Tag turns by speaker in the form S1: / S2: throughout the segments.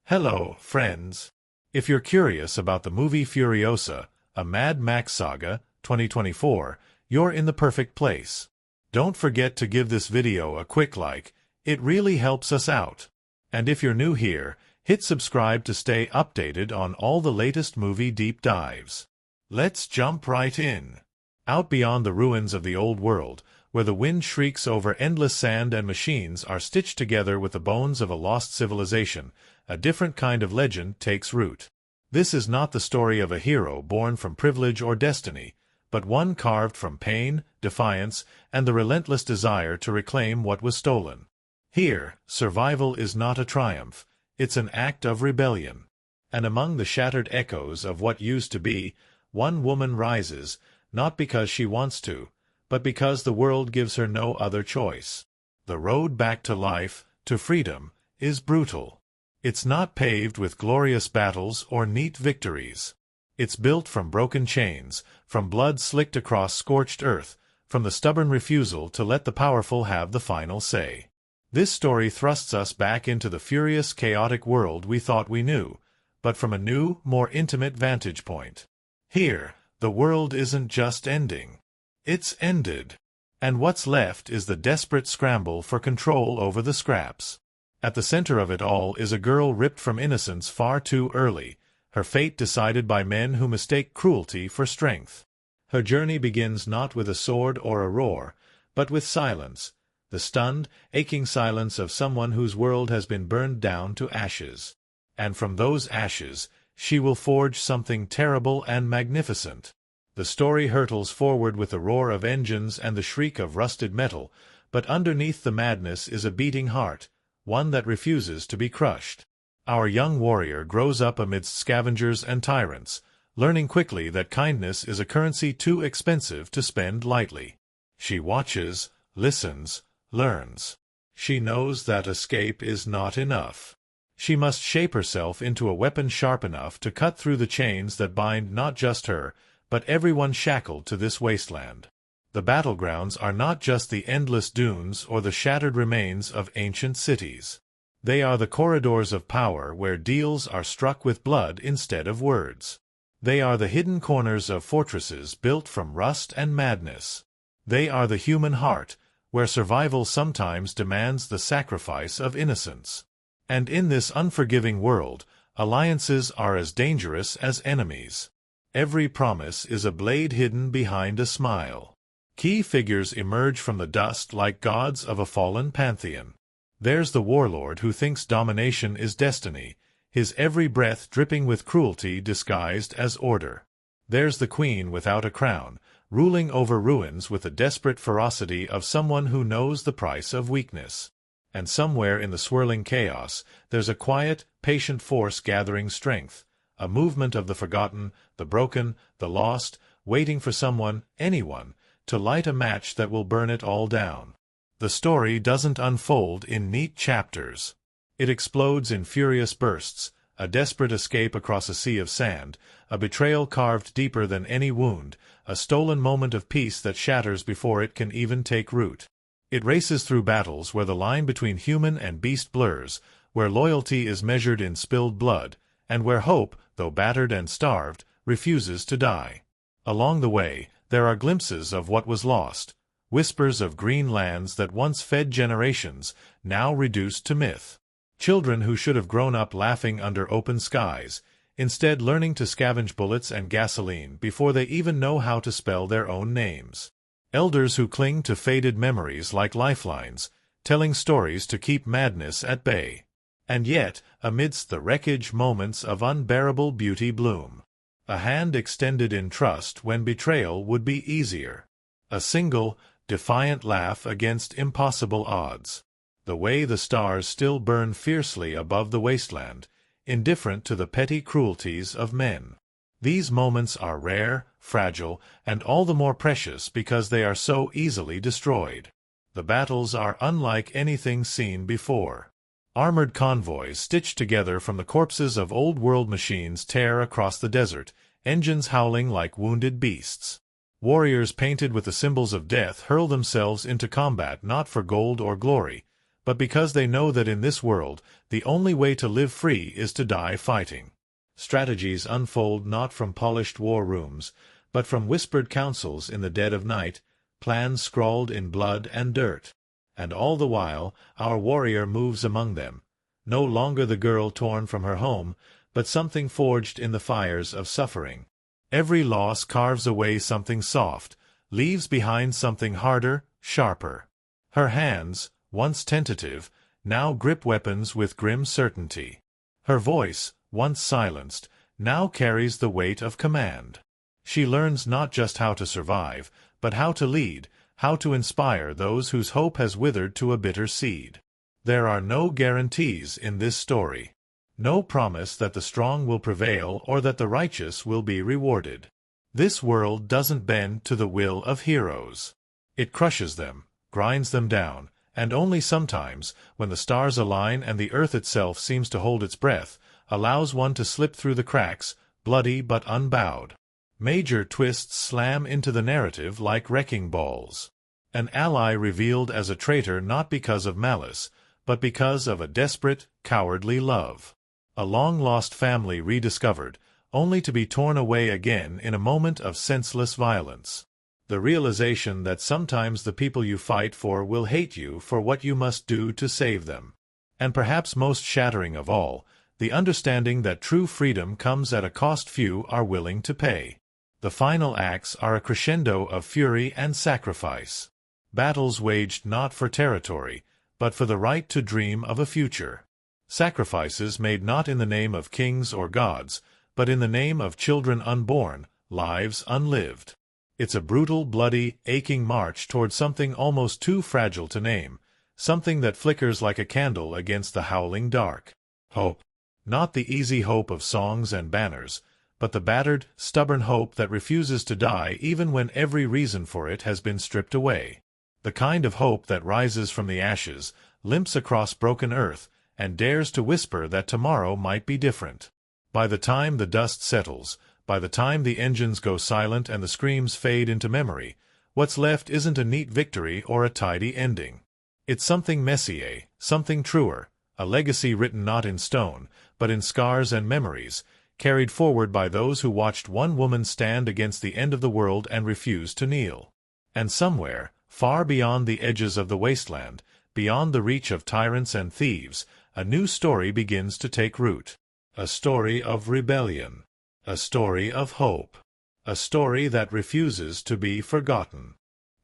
S1: Hello, friends. If you're curious about the movie Furiosa, a Mad Max Saga, 2024, you're in the perfect place. Don't forget to give this video a quick like, it really helps us out. And if you're new here, hit subscribe to stay updated on all the latest movie deep dives. Let's jump right in. Out beyond the ruins of the old world, where the wind shrieks over endless sand and machines are stitched together with the bones of a lost civilization, a different kind of legend takes root. This is not the story of a hero born from privilege or destiny, but one carved from pain, defiance, and the relentless desire to reclaim what was stolen. Here, survival is not a triumph, it's an act of rebellion. And among the shattered echoes of what used to be, one woman rises, not because she wants to, but because the world gives her no other choice. The road back to life, to freedom, is brutal. It's not paved with glorious battles or neat victories. It's built from broken chains, from blood slicked across scorched earth, from the stubborn refusal to let the powerful have the final say. This story thrusts us back into the furious, chaotic world we thought we knew, but from a new, more intimate vantage point. Here, the world isn't just ending. It's ended. And what's left is the desperate scramble for control over the scraps. At the center of it all is a girl ripped from innocence far too early, her fate decided by men who mistake cruelty for strength. Her journey begins not with a sword or a roar, but with silence, the stunned, aching silence of someone whose world has been burned down to ashes. And from those ashes, she will forge something terrible and magnificent. The story hurtles forward with the roar of engines and the shriek of rusted metal, but underneath the madness is a beating heart, one that refuses to be crushed. Our young warrior grows up amidst scavengers and tyrants, learning quickly that kindness is a currency too expensive to spend lightly. She watches, listens, learns. She knows that escape is not enough. She must shape herself into a weapon sharp enough to cut through the chains that bind not just her, but everyone shackled to this wasteland. The battlegrounds are not just the endless dunes or the shattered remains of ancient cities. They are the corridors of power where deals are struck with blood instead of words. They are the hidden corners of fortresses built from rust and madness. They are the human heart, where survival sometimes demands the sacrifice of innocence. And in this unforgiving world, alliances are as dangerous as enemies. Every promise is a blade hidden behind a smile. Key figures emerge from the dust like gods of a fallen pantheon. There's the warlord who thinks domination is destiny, his every breath dripping with cruelty disguised as order. There's the queen without a crown, ruling over ruins with the desperate ferocity of someone who knows the price of weakness. And somewhere in the swirling chaos, there's a quiet, patient force gathering strength, a movement of the forgotten, the broken, the lost, waiting for someone, anyone, to light a match that will burn it all down. The story doesn't unfold in neat chapters. It explodes in furious bursts, a desperate escape across a sea of sand, a betrayal carved deeper than any wound, a stolen moment of peace that shatters before it can even take root. It races through battles where the line between human and beast blurs, where loyalty is measured in spilled blood, and where hope, though battered and starved, refuses to die. Along the way, there are glimpses of what was lost, whispers of green lands that once fed generations, now reduced to myth. Children who should have grown up laughing under open skies, instead learning to scavenge bullets and gasoline before they even know how to spell their own names. Elders who cling to faded memories like lifelines, telling stories to keep madness at bay. And yet, amidst the wreckage, moments of unbearable beauty bloom. A hand extended in trust when betrayal would be easier. A single, defiant laugh against impossible odds. The way the stars still burn fiercely above the wasteland, indifferent to the petty cruelties of men. These moments are rare, fragile, and all the more precious because they are so easily destroyed. The battles are unlike anything seen before. Armored convoys stitched together from the corpses of old-world machines tear across the desert, engines howling like wounded beasts. Warriors painted with the symbols of death hurl themselves into combat not for gold or glory, but because they know that in this world, the only way to live free is to die fighting. Strategies unfold not from polished war rooms, but from whispered councils in the dead of night, plans scrawled in blood and dirt. And all the while, our warrior moves among them, no longer the girl torn from her home, but something forged in the fires of suffering. Every loss carves away something soft, leaves behind something harder, sharper. Her hands, once tentative, now grip weapons with grim certainty. Her voice, once silenced, now carries the weight of command. She learns not just how to survive, but how to lead, how to inspire those whose hope has withered to a bitter seed. There are no guarantees in this story. No promise that the strong will prevail or that the righteous will be rewarded. This world doesn't bend to the will of heroes. It crushes them, grinds them down, and only sometimes, when the stars align and the earth itself seems to hold its breath, allows one to slip through the cracks, bloody but unbowed. Major twists slam into the narrative like wrecking balls. An ally revealed as a traitor not because of malice, but because of a desperate, cowardly love. A long-lost family rediscovered, only to be torn away again in a moment of senseless violence. The realization that sometimes the people you fight for will hate you for what you must do to save them. And perhaps most shattering of all, the understanding that true freedom comes at a cost few are willing to pay. The final acts are a crescendo of fury and sacrifice. Battles waged not for territory, but for the right to dream of a future. Sacrifices made not in the name of kings or gods, but in the name of children unborn, lives unlived. It's a brutal, bloody, aching march toward something almost too fragile to name, something that flickers like a candle against the howling dark. Hope. Not the easy hope of songs and banners, but the battered, stubborn hope that refuses to die even when every reason for it has been stripped away. The kind of hope that rises from the ashes, limps across broken earth, and dares to whisper that tomorrow might be different. By the time the dust settles, by the time the engines go silent and the screams fade into memory, what's left isn't a neat victory or a tidy ending. It's something messier, something truer, a legacy written not in stone, but in scars and memories, carried forward by those who watched one woman stand against the end of the world and refuse to kneel. And somewhere, far beyond the edges of the wasteland, beyond the reach of tyrants and thieves, a new story begins to take root. A story of rebellion. A story of hope. A story that refuses to be forgotten.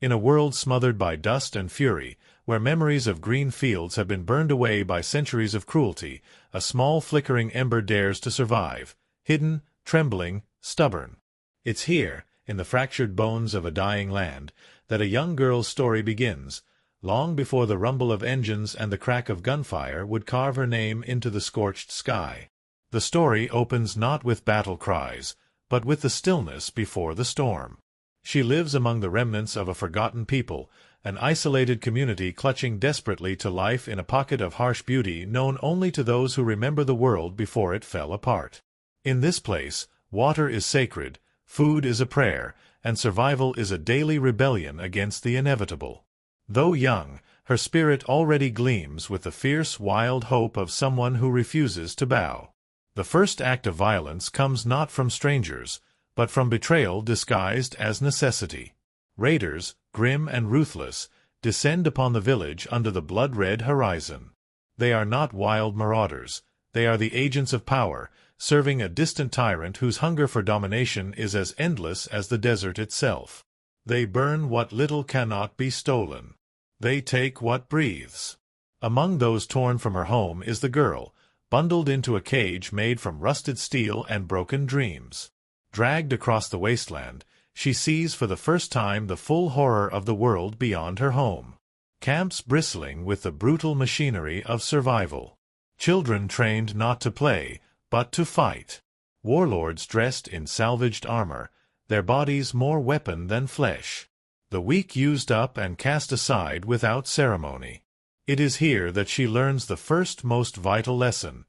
S1: In a world smothered by dust and fury, where memories of green fields have been burned away by centuries of cruelty, a small flickering ember dares to survive, hidden, trembling, stubborn. It's here, in the fractured bones of a dying land, that a young girl's story begins, long before the rumble of engines and the crack of gunfire would carve her name into the scorched sky. The story opens not with battle cries, but with the stillness before the storm. She lives among the remnants of a forgotten people, an isolated community clutching desperately to life in a pocket of harsh beauty known only to those who remember the world before it fell apart. In this place, water is sacred, food is a prayer, and survival is a daily rebellion against the inevitable. Though young, her spirit already gleams with the fierce, wild hope of someone who refuses to bow. The first act of violence comes not from strangers, but from betrayal disguised as necessity. Raiders, grim and ruthless, descend upon the village under the blood-red horizon. They are not wild marauders. They are the agents of power, serving a distant tyrant whose hunger for domination is as endless as the desert itself. They burn what little cannot be stolen. They take what breathes. Among those torn from her home is the girl, bundled into a cage made from rusted steel and broken dreams. Dragged across the wasteland, she sees for the first time the full horror of the world beyond her home. Camps bristling with the brutal machinery of survival. Children trained not to play, but to fight. Warlords dressed in salvaged armor, their bodies more weapon than flesh. The weak used up and cast aside without ceremony. It is here that she learns the first most vital lesson.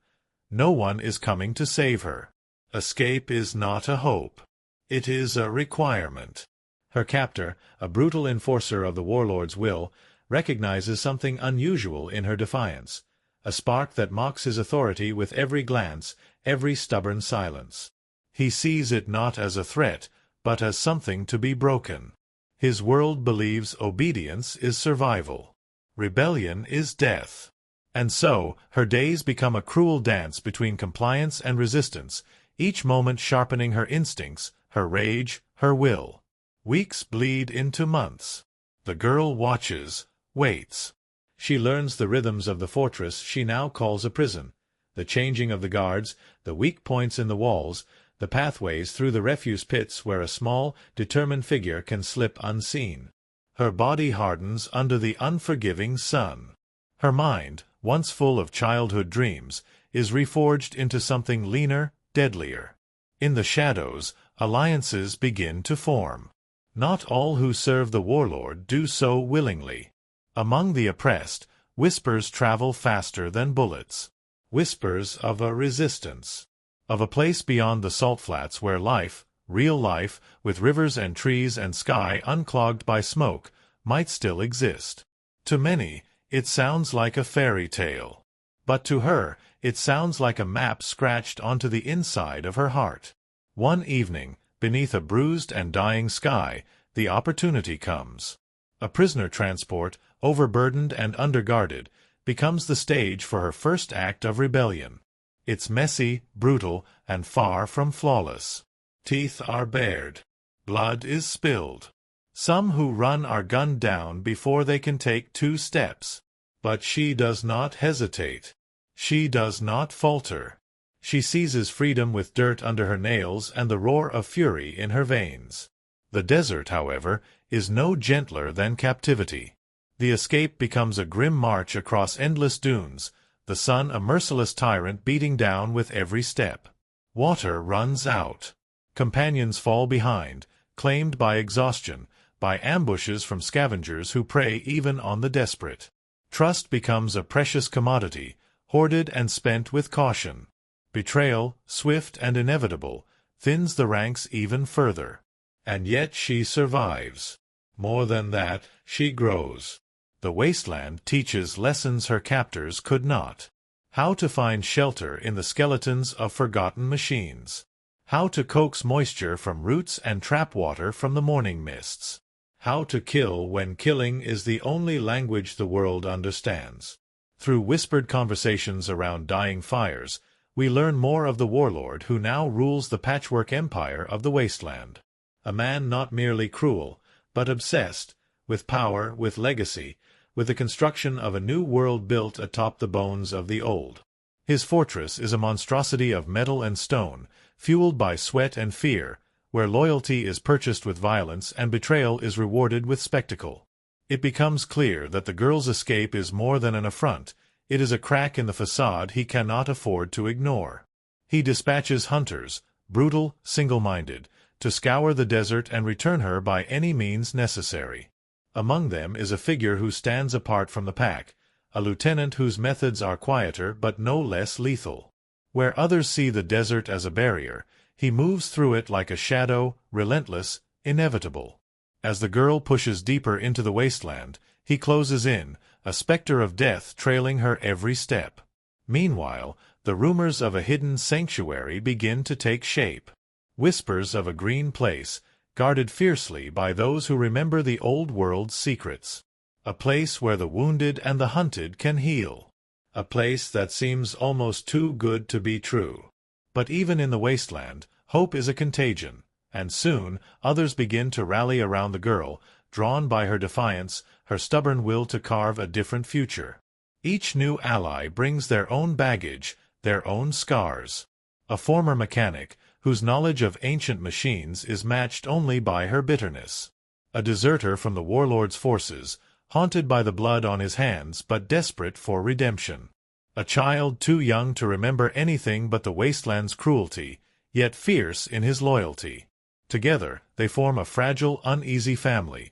S1: No one is coming to save her. Escape is not a hope. It is a requirement. Her captor, a brutal enforcer of the warlord's will, recognizes something unusual in her defiance, a spark that mocks his authority with every glance, every stubborn silence. He sees it not as a threat, but as something to be broken. His world believes obedience is survival. Rebellion is death. And so, her days become a cruel dance between compliance and resistance, each moment sharpening her instincts, her rage, her will. Weeks bleed into months. The girl watches, waits. She learns the rhythms of the fortress she now calls a prison, the changing of the guards, the weak points in the walls, the pathways through the refuse pits where a small, determined figure can slip unseen. Her body hardens under the unforgiving sun. Her mind, once full of childhood dreams, is reforged into something leaner, deadlier. In the shadows, alliances begin to form. Not all who serve the warlord do so willingly. Among the oppressed, whispers travel faster than bullets. Whispers of a resistance. Of a place beyond the salt flats where life, real life, with rivers and trees and sky unclogged by smoke, might still exist. To many, it sounds like a fairy tale. But to her, it sounds like a map scratched onto the inside of her heart. One evening, beneath a bruised and dying sky, the opportunity comes. A prisoner transport, overburdened and underguarded, becomes the stage for her first act of rebellion. It's messy, brutal, and far from flawless. Teeth are bared. Blood is spilled. Some who run are gunned down before they can take 2 steps. But she does not hesitate. She does not falter. She seizes freedom with dirt under her nails and the roar of fury in her veins. The desert, however, is no gentler than captivity. The escape becomes a grim march across endless dunes, the sun a merciless tyrant beating down with every step. Water runs out. Companions fall behind, claimed by exhaustion, by ambushes from scavengers who prey even on the desperate. Trust becomes a precious commodity, hoarded and spent with caution. Betrayal, swift and inevitable, thins the ranks even further. And yet she survives. More than that, she grows. The wasteland teaches lessons her captors could not. How to find shelter in the skeletons of forgotten machines. How to coax moisture from roots and trap water from the morning mists. How to kill when killing is the only language the world understands. Through whispered conversations around dying fires, we learn more of the warlord who now rules the patchwork empire of the wasteland. A man not merely cruel, but obsessed, with power, with legacy, with the construction of a new world built atop the bones of the old. His fortress is a monstrosity of metal and stone, fueled by sweat and fear, where loyalty is purchased with violence and betrayal is rewarded with spectacle. It becomes clear that the girl's escape is more than an affront. It is a crack in the facade he cannot afford to ignore. He dispatches hunters, brutal, single-minded, to scour the desert and return her by any means necessary. Among them is a figure who stands apart from the pack, a lieutenant whose methods are quieter but no less lethal. Where others see the desert as a barrier, he moves through it like a shadow, relentless, inevitable. As the girl pushes deeper into the wasteland, he closes in, a specter of death trailing her every step. Meanwhile, the rumors of a hidden sanctuary begin to take shape. Whispers of a green place, guarded fiercely by those who remember the old world's secrets. A place where the wounded and the hunted can heal. A place that seems almost too good to be true. But even in the wasteland, hope is a contagion, and soon others begin to rally around the girl, drawn by her defiance, her stubborn will to carve a different future. Each new ally brings their own baggage, their own scars. A former mechanic, whose knowledge of ancient machines is matched only by her bitterness. A deserter from the warlord's forces, haunted by the blood on his hands but desperate for redemption. A child too young to remember anything but the wasteland's cruelty, yet fierce in his loyalty. Together, they form a fragile, uneasy family,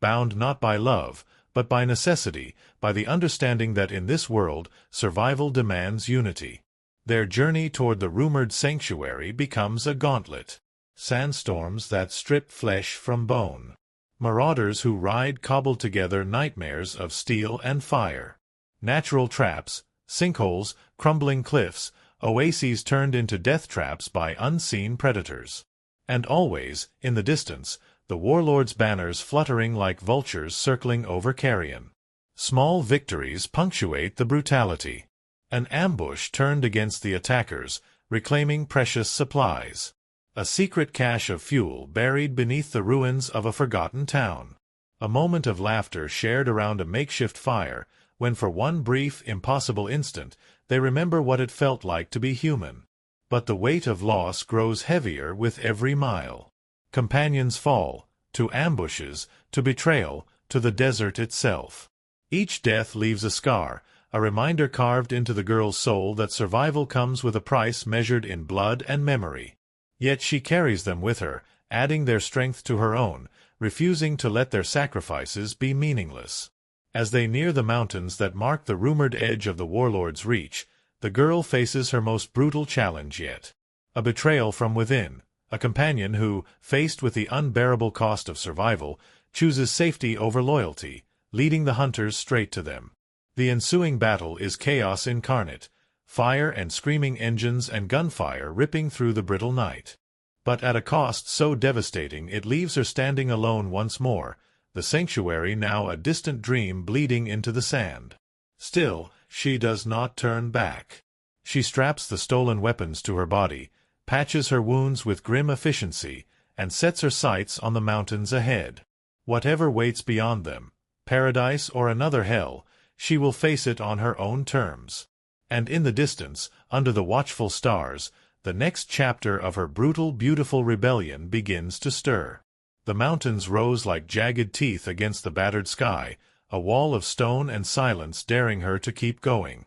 S1: bound not by love, but by necessity, by the understanding that in this world, survival demands unity. Their journey toward the rumored sanctuary becomes a gauntlet. Sandstorms that strip flesh from bone. Marauders who ride cobbled together nightmares of steel and fire. Natural traps, sinkholes, crumbling cliffs, oases turned into death traps by unseen predators. And always, in the distance, the warlord's banners fluttering like vultures circling over carrion. Small victories punctuate the brutality. An ambush turned against the attackers, reclaiming precious supplies. A secret cache of fuel buried beneath the ruins of a forgotten town. A moment of laughter shared around a makeshift fire, when for one brief, impossible instant, they remember what it felt like to be human. But the weight of loss grows heavier with every mile. Companions fall, to ambushes, to betrayal, to the desert itself. Each death leaves a scar, a reminder carved into the girl's soul that survival comes with a price measured in blood and memory. Yet she carries them with her, adding their strength to her own, refusing to let their sacrifices be meaningless. As they near the mountains that mark the rumored edge of the warlord's reach, the girl faces her most brutal challenge yet. A betrayal from within, a companion who, faced with the unbearable cost of survival, chooses safety over loyalty, leading the hunters straight to them. The ensuing battle is chaos incarnate, fire and screaming engines and gunfire ripping through the brittle night. But at a cost so devastating it leaves her standing alone once more, the sanctuary now a distant dream bleeding into the sand. Still, she does not turn back. She straps the stolen weapons to her body, patches her wounds with grim efficiency, and sets her sights on the mountains ahead. Whatever waits beyond them, paradise or another hell, she will face it on her own terms. And in the distance, under the watchful stars, the next chapter of her brutal, beautiful rebellion begins to stir. The mountains rose like jagged teeth against the battered sky, a wall of stone and silence daring her to keep going.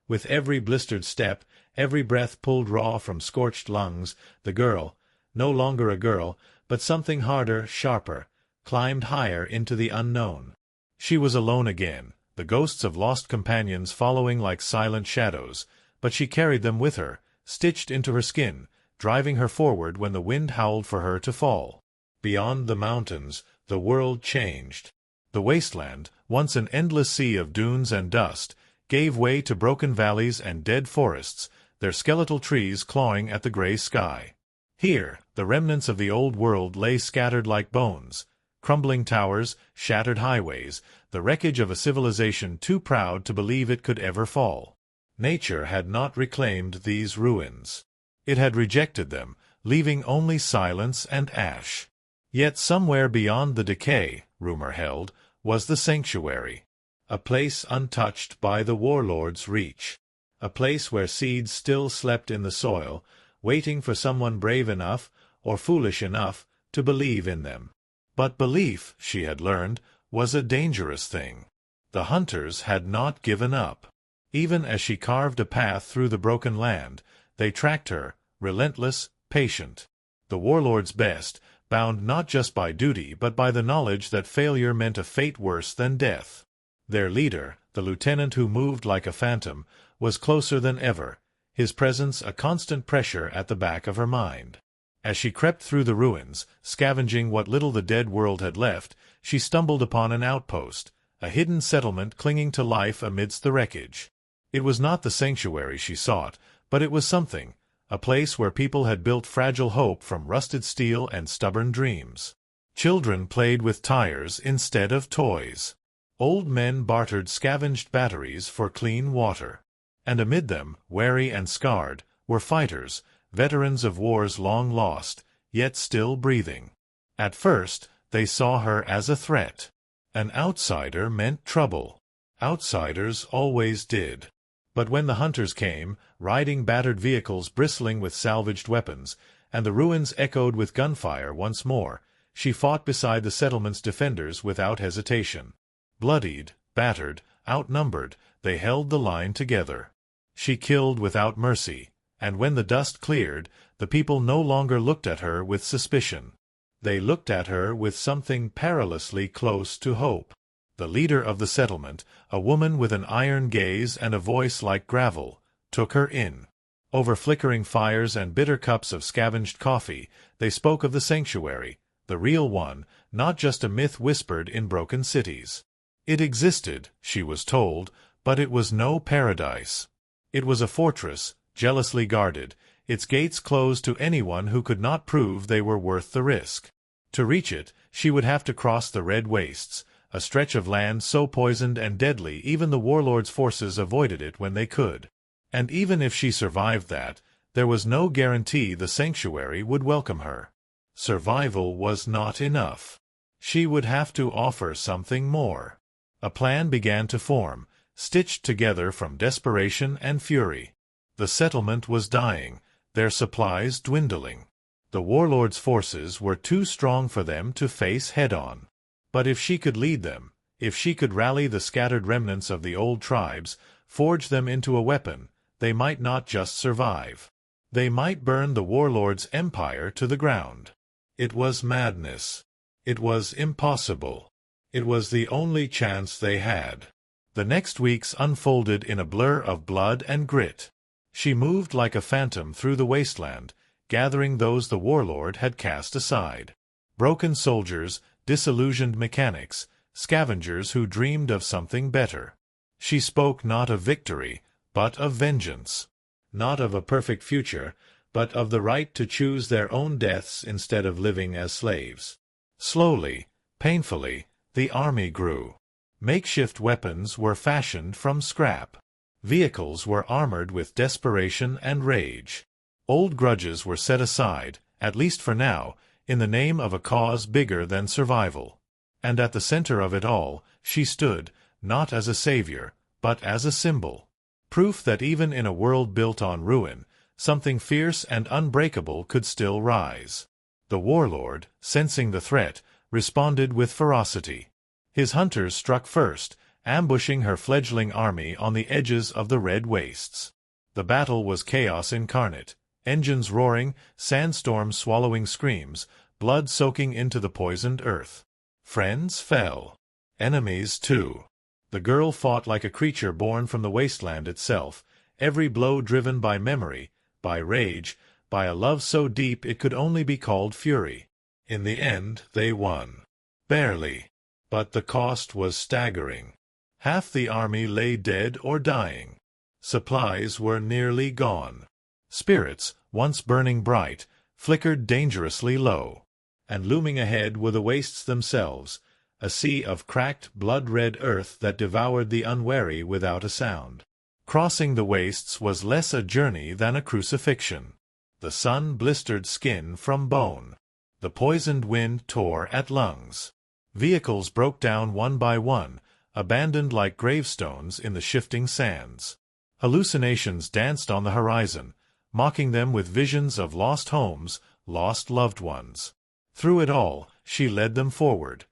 S1: With every blistered step, every breath pulled raw from scorched lungs, the girl, no longer a girl, but something harder, sharper, climbed higher into the unknown. She was alone again, the ghosts of lost companions following like silent shadows, but she carried them with her, stitched into her skin, driving her forward when the wind howled for her to fall. Beyond the mountains, the world changed. The wasteland, once an endless sea of dunes and dust, gave way to broken valleys and dead forests, their skeletal trees clawing at the gray sky. Here, the remnants of the old world lay scattered like bones, crumbling towers, shattered highways, the wreckage of a civilization too proud to believe it could ever fall. Nature had not reclaimed these ruins. It had rejected them, leaving only silence and ash. Yet somewhere beyond the decay, rumor held, was the sanctuary. A place untouched by the warlord's reach. A place where seeds still slept in the soil, waiting for someone brave enough, or foolish enough, to believe in them. But belief, she had learned, was a dangerous thing. The hunters had not given up. Even as she carved a path through the broken land, they tracked her, relentless, patient. The warlord's best, bound not just by duty but by the knowledge that failure meant a fate worse than death. Their leader, the lieutenant who moved like a phantom, was closer than ever, his presence a constant pressure at the back of her mind. As she crept through the ruins, scavenging what little the dead world had left, she stumbled upon an outpost, a hidden settlement clinging to life amidst the wreckage. It was not the sanctuary she sought, but it was something, a place where people had built fragile hope from rusted steel and stubborn dreams. Children played with tires instead of toys. Old men bartered scavenged batteries for clean water. And amid them, weary and scarred, were fighters, veterans of wars long lost, yet still breathing. At first, they saw her as a threat. An outsider meant trouble. Outsiders always did. But when the hunters came, riding battered vehicles bristling with salvaged weapons, and the ruins echoed with gunfire once more, she fought beside the settlement's defenders without hesitation. Bloodied, battered, outnumbered, they held the line together. She killed without mercy, and when the dust cleared, the people no longer looked at her with suspicion. They looked at her with something perilously close to hope. The leader of the settlement, a woman with an iron gaze and a voice like gravel, took her in. Over flickering fires and bitter cups of scavenged coffee, they spoke of the sanctuary, The real one, not just a myth whispered in broken cities. It existed, she was told, but it was no paradise. It was a fortress, jealously guarded, its gates closed to anyone who could not prove they were worth the risk. To reach it, she would have to cross the Red Wastes, a stretch of land so poisoned and deadly even the warlords' forces avoided it when they could. And even if she survived that, there was no guarantee the sanctuary would welcome her. Survival was not enough. She would have to offer something more. A plan began to form, stitched together from desperation and fury. The settlement was dying, their supplies dwindling. The warlords' forces were too strong for them to face head-on. But if she could lead them, if she could rally the scattered remnants of the old tribes, forge them into a weapon, they might not just survive. They might burn the warlords' empire to the ground. It was madness. It was impossible. It was the only chance they had. The next weeks unfolded in a blur of blood and grit. She moved like a phantom through the wasteland, gathering those the warlord had cast aside. Broken soldiers, disillusioned mechanics, scavengers who dreamed of something better. She spoke not of victory, but of vengeance. Not of a perfect future, but of the right to choose their own deaths instead of living as slaves. Slowly, painfully, the army grew. Makeshift weapons were fashioned from scrap. Vehicles were armored with desperation and rage. Old grudges were set aside, at least for now, in the name of a cause bigger than survival. And at the center of it all, she stood, not as a savior, but as a symbol. Proof that even in a world built on ruin, something fierce and unbreakable could still rise. The warlord, sensing the threat, responded with ferocity. His hunters struck first, ambushing her fledgling army on the edges of the Red Wastes. The battle was chaos incarnate, engines roaring, sandstorms swallowing screams, blood soaking into the poisoned earth. Friends fell. Enemies too. The girl fought like a creature born from the wasteland itself, every blow driven by memory, by rage, by a love so deep it could only be called fury. In the end, they won. Barely. But the cost was staggering. Half the army lay dead or dying. Supplies were nearly gone. Spirits, once burning bright, flickered dangerously low. And looming ahead were the wastes themselves, a sea of cracked, blood-red earth that devoured the unwary without a sound. Crossing the wastes was less a journey than a crucifixion. The sun blistered skin from bone. The poisoned wind tore at lungs. Vehicles broke down one by one, abandoned like gravestones in the shifting sands. Hallucinations danced on the horizon, mocking them with visions of lost homes, lost loved ones. Through it all, she led them forward,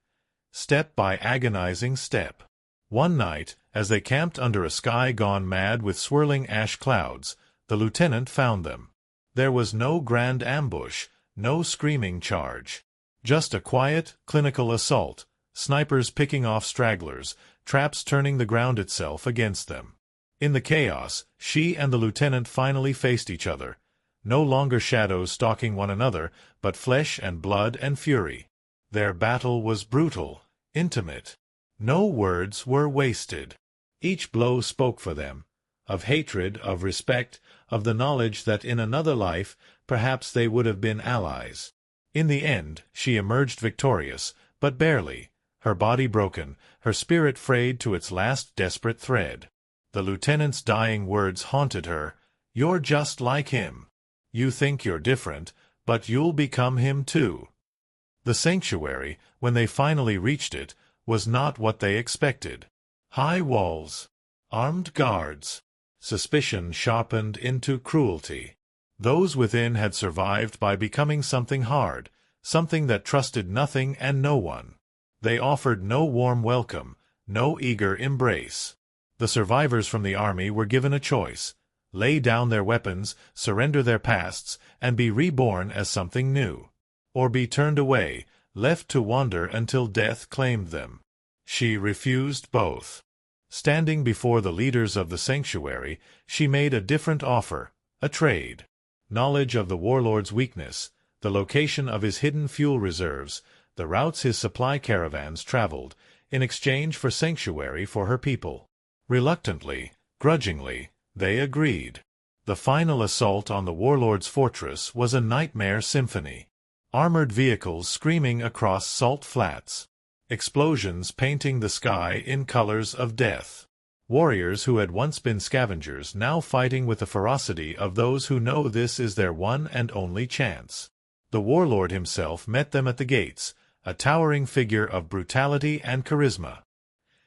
S1: step by agonizing step. One night, as they camped under a sky gone mad with swirling ash clouds, the lieutenant found them. There was no grand ambush, no screaming charge. Just a quiet, clinical assault, snipers picking off stragglers, traps turning the ground itself against them. In the chaos, she and the lieutenant finally faced each other, no longer shadows stalking one another, but flesh and blood and fury. Their battle was brutal, intimate. No words were wasted. Each blow spoke for them, of hatred, of respect, of the knowledge that in another life perhaps they would have been allies. In the end, she emerged victorious, but barely, her body broken, her spirit frayed to its last desperate thread. The lieutenant's dying words haunted her, "You're just like him. You think you're different, but you'll become him too." The sanctuary, when they finally reached it, was not what they expected. High walls, armed guards, suspicion sharpened into cruelty. Those within had survived by becoming something hard, something that trusted nothing and no one. They offered no warm welcome, no eager embrace. The survivors from the army were given a choice: lay down their weapons, surrender their pasts, and be reborn as something new, or be turned away, left to wander until death claimed them. She refused both. Standing before the leaders of the sanctuary, she made a different offer, a trade. Knowledge of the warlord's weakness, the location of his hidden fuel reserves, the routes his supply caravans traveled, in exchange for sanctuary for her people. Reluctantly, grudgingly, they agreed. The final assault on the warlord's fortress was a nightmare symphony. Armored vehicles screaming across salt flats. Explosions painting the sky in colors of death. Warriors who had once been scavengers now fighting with the ferocity of those who know this is their one and only chance. The warlord himself met them at the gates, a towering figure of brutality and charisma.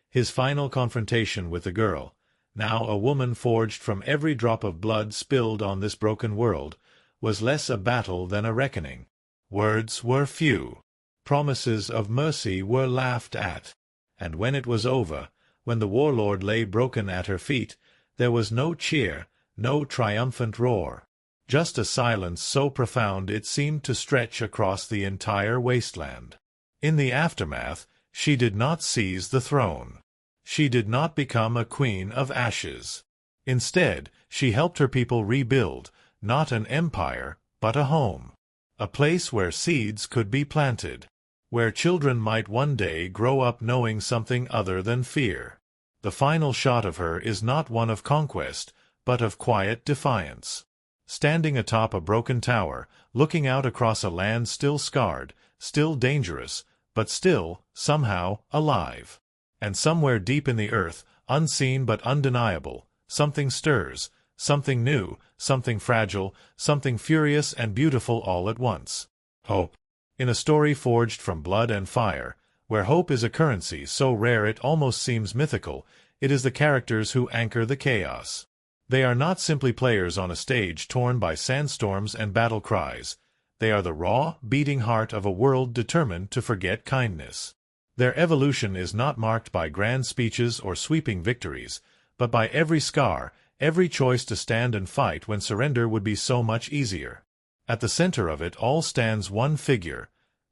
S1: His final confrontation with the girl, now a woman forged from every drop of blood spilled on this broken world, was less a battle than a reckoning. Words were few. Promises of mercy were laughed at. And when it was over, when the warlord lay broken at her feet, there was no cheer, no triumphant roar. Just a silence so profound it seemed to stretch across the entire wasteland. In the aftermath, she did not seize the throne. She did not become a queen of ashes. Instead, she helped her people rebuild, not an empire, but a home. A place where seeds could be planted. Where children might one day grow up knowing something other than fear. The final shot of her is not one of conquest, but of quiet defiance. Standing atop a broken tower, looking out across a land still scarred, still dangerous, but still, somehow, alive. And somewhere deep in the earth, unseen but undeniable, something stirs, something new, something fragile, something furious and beautiful all at once. Hope. In a story forged from blood and fire, where hope is a currency so rare it almost seems mythical, it is the characters who anchor the chaos. They are not simply players on a stage torn by sandstorms and battle cries. They are the raw, beating heart of a world determined to forget kindness. Their evolution is not marked by grand speeches or sweeping victories, but by every scar, every choice to stand and fight when surrender would be so much easier. At the center of it all stands one figure,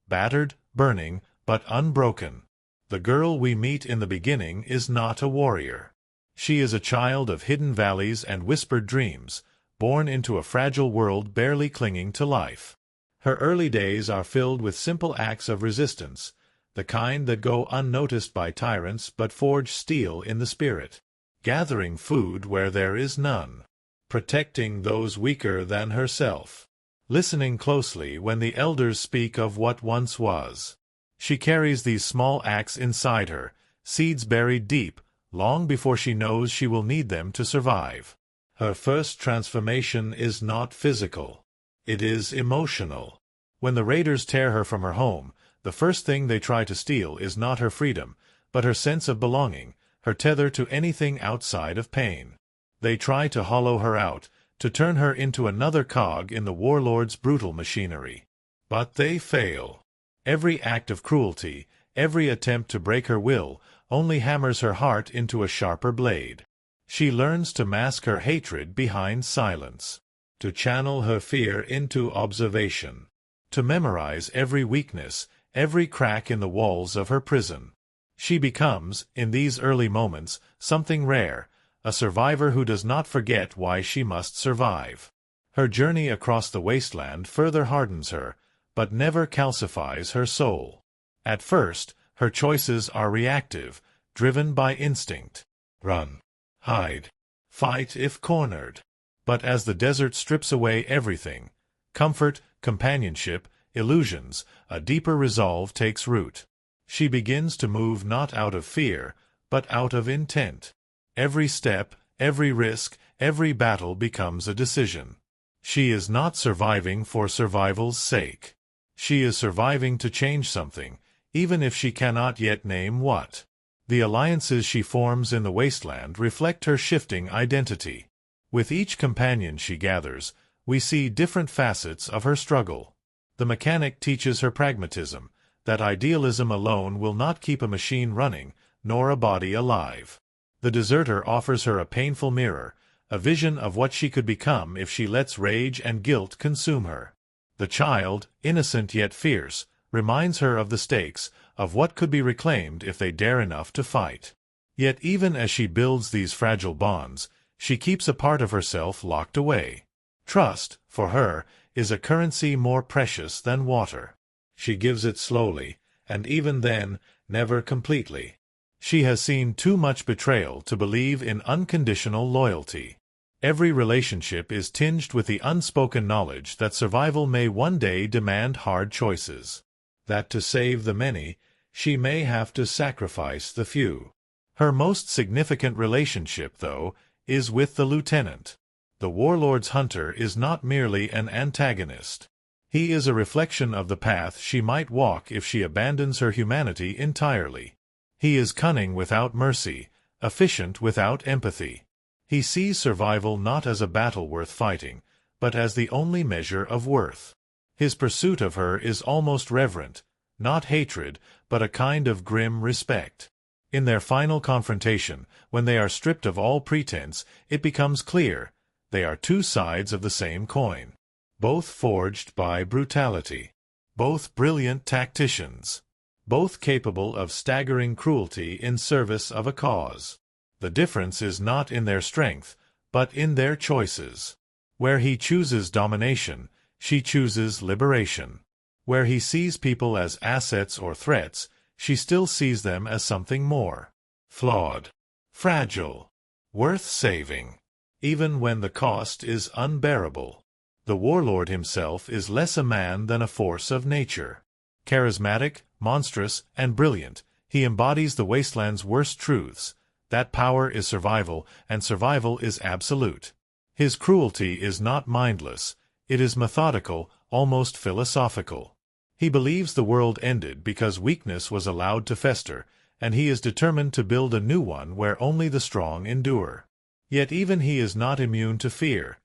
S1: battered, burning, but unbroken. The girl we meet in the beginning is not a warrior. She is a child of hidden valleys and whispered dreams, born into a fragile world barely clinging to life. Her early days are filled with simple acts of resistance, the kind that go unnoticed by tyrants but forge steel in the spirit. Gathering food where there is none. Protecting those weaker than herself. Listening closely when the elders speak of what once was. She carries these small acts inside her, seeds buried deep, long before she knows she will need them to survive. Her first transformation is not physical. It is emotional. When the raiders tear her from her home, the first thing they try to steal is not her freedom, but her sense of belonging, her tether to anything outside of pain. They try to hollow her out, to turn her into another cog in the warlord's brutal machinery. But they fail. Every act of cruelty, every attempt to break her will, only hammers her heart into a sharper blade. She learns to mask her hatred behind silence, to channel her fear into observation, to memorize every weakness, every crack in the walls of her prison. She becomes, in these early moments, something rare, a survivor who does not forget why she must survive. Her journey across the wasteland further hardens her, but never calcifies her soul. At first, her choices are reactive, driven by instinct. Run. Hide. Fight if cornered. But as the desert strips away everything, comfort, companionship, illusions, a deeper resolve takes root. She begins to move not out of fear, but out of intent. Every step, every risk, every battle becomes a decision. She is not surviving for survival's sake. She is surviving to change something, even if she cannot yet name what. The alliances she forms in the wasteland reflect her shifting identity. With each companion she gathers, we see different facets of her struggle. The mechanic teaches her pragmatism, that idealism alone will not keep a machine running, nor a body alive. The deserter offers her a painful mirror, a vision of what she could become if she lets rage and guilt consume her. The child, innocent yet fierce, reminds her of the stakes, of what could be reclaimed if they dare enough to fight. Yet even as she builds these fragile bonds, she keeps a part of herself locked away. Trust, for her, is a currency more precious than water. She gives it slowly, and even then, never completely. She has seen too much betrayal to believe in unconditional loyalty. Every relationship is tinged with the unspoken knowledge that survival may one day demand hard choices. That to save the many, she may have to sacrifice the few. Her most significant relationship, though, is with the lieutenant. The warlord's hunter is not merely an antagonist. He is a reflection of the path she might walk if she abandons her humanity entirely. He is cunning without mercy, efficient without empathy. He sees survival not as a battle worth fighting, but as the only measure of worth. His pursuit of her is almost reverent, not hatred, but a kind of grim respect. In their final confrontation, when they are stripped of all pretense, it becomes clear they are two sides of the same coin. Both forged by brutality. Both brilliant tacticians. Both capable of staggering cruelty in service of a cause. The difference is not in their strength, but in their choices. Where he chooses domination, she chooses liberation. Where he sees people as assets or threats, she still sees them as something more. Flawed. Fragile. Worth saving. Even when the cost is unbearable. The warlord himself is less a man than a force of nature. Charismatic, monstrous, and brilliant, he embodies the wasteland's worst truths. That power is survival, and survival is absolute. His cruelty is not mindless. It is methodical, almost philosophical. He believes the world ended because weakness was allowed to fester, and he is determined to build a new one where only the strong endure. Yet even he is not immune to fear.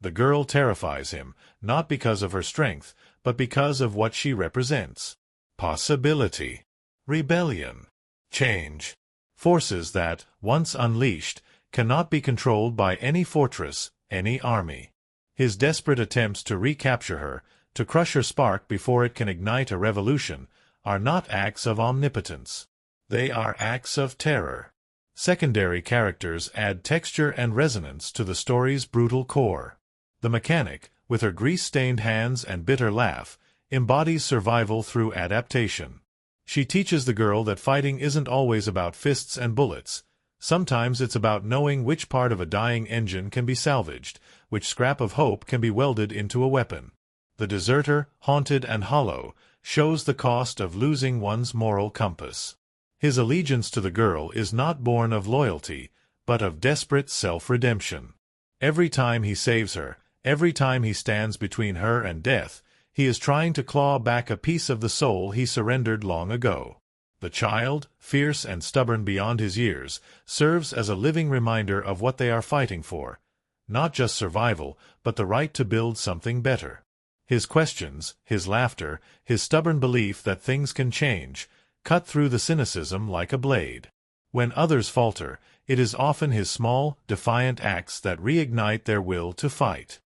S1: The girl terrifies him, not because of her strength, but because of what she represents. Possibility. Rebellion. Change. Forces that, once unleashed, cannot be controlled by any fortress, any army. His desperate attempts to recapture her, to crush her spark before it can ignite a revolution, are not acts of omnipotence. They are acts of terror. Secondary characters add texture and resonance to the story's brutal core. The mechanic, with her grease-stained hands and bitter laugh, embodies survival through adaptation. She teaches the girl that fighting isn't always about fists and bullets. Sometimes it's about knowing which part of a dying engine can be salvaged, which scrap of hope can be welded into a weapon. The deserter, haunted and hollow, shows the cost of losing one's moral compass. His allegiance to the girl is not born of loyalty, but of desperate self-redemption. Every time he saves her, every time he stands between her and death, he is trying to claw back a piece of the soul he surrendered long ago. The child, fierce and stubborn beyond his years, serves as a living reminder of what they are fighting for. Not just survival, but the right to build something better. His questions, his laughter, his stubborn belief that things can change, cut through the cynicism like a blade. When others falter, it is often his small, defiant acts that reignite their will to fight.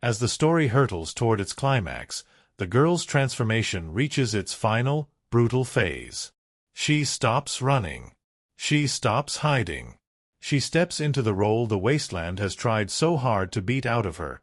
S1: As the story hurtles toward its climax, the girl's transformation reaches its final, brutal phase. She stops running. She stops hiding. She steps into the role the wasteland has tried so hard to beat out of her.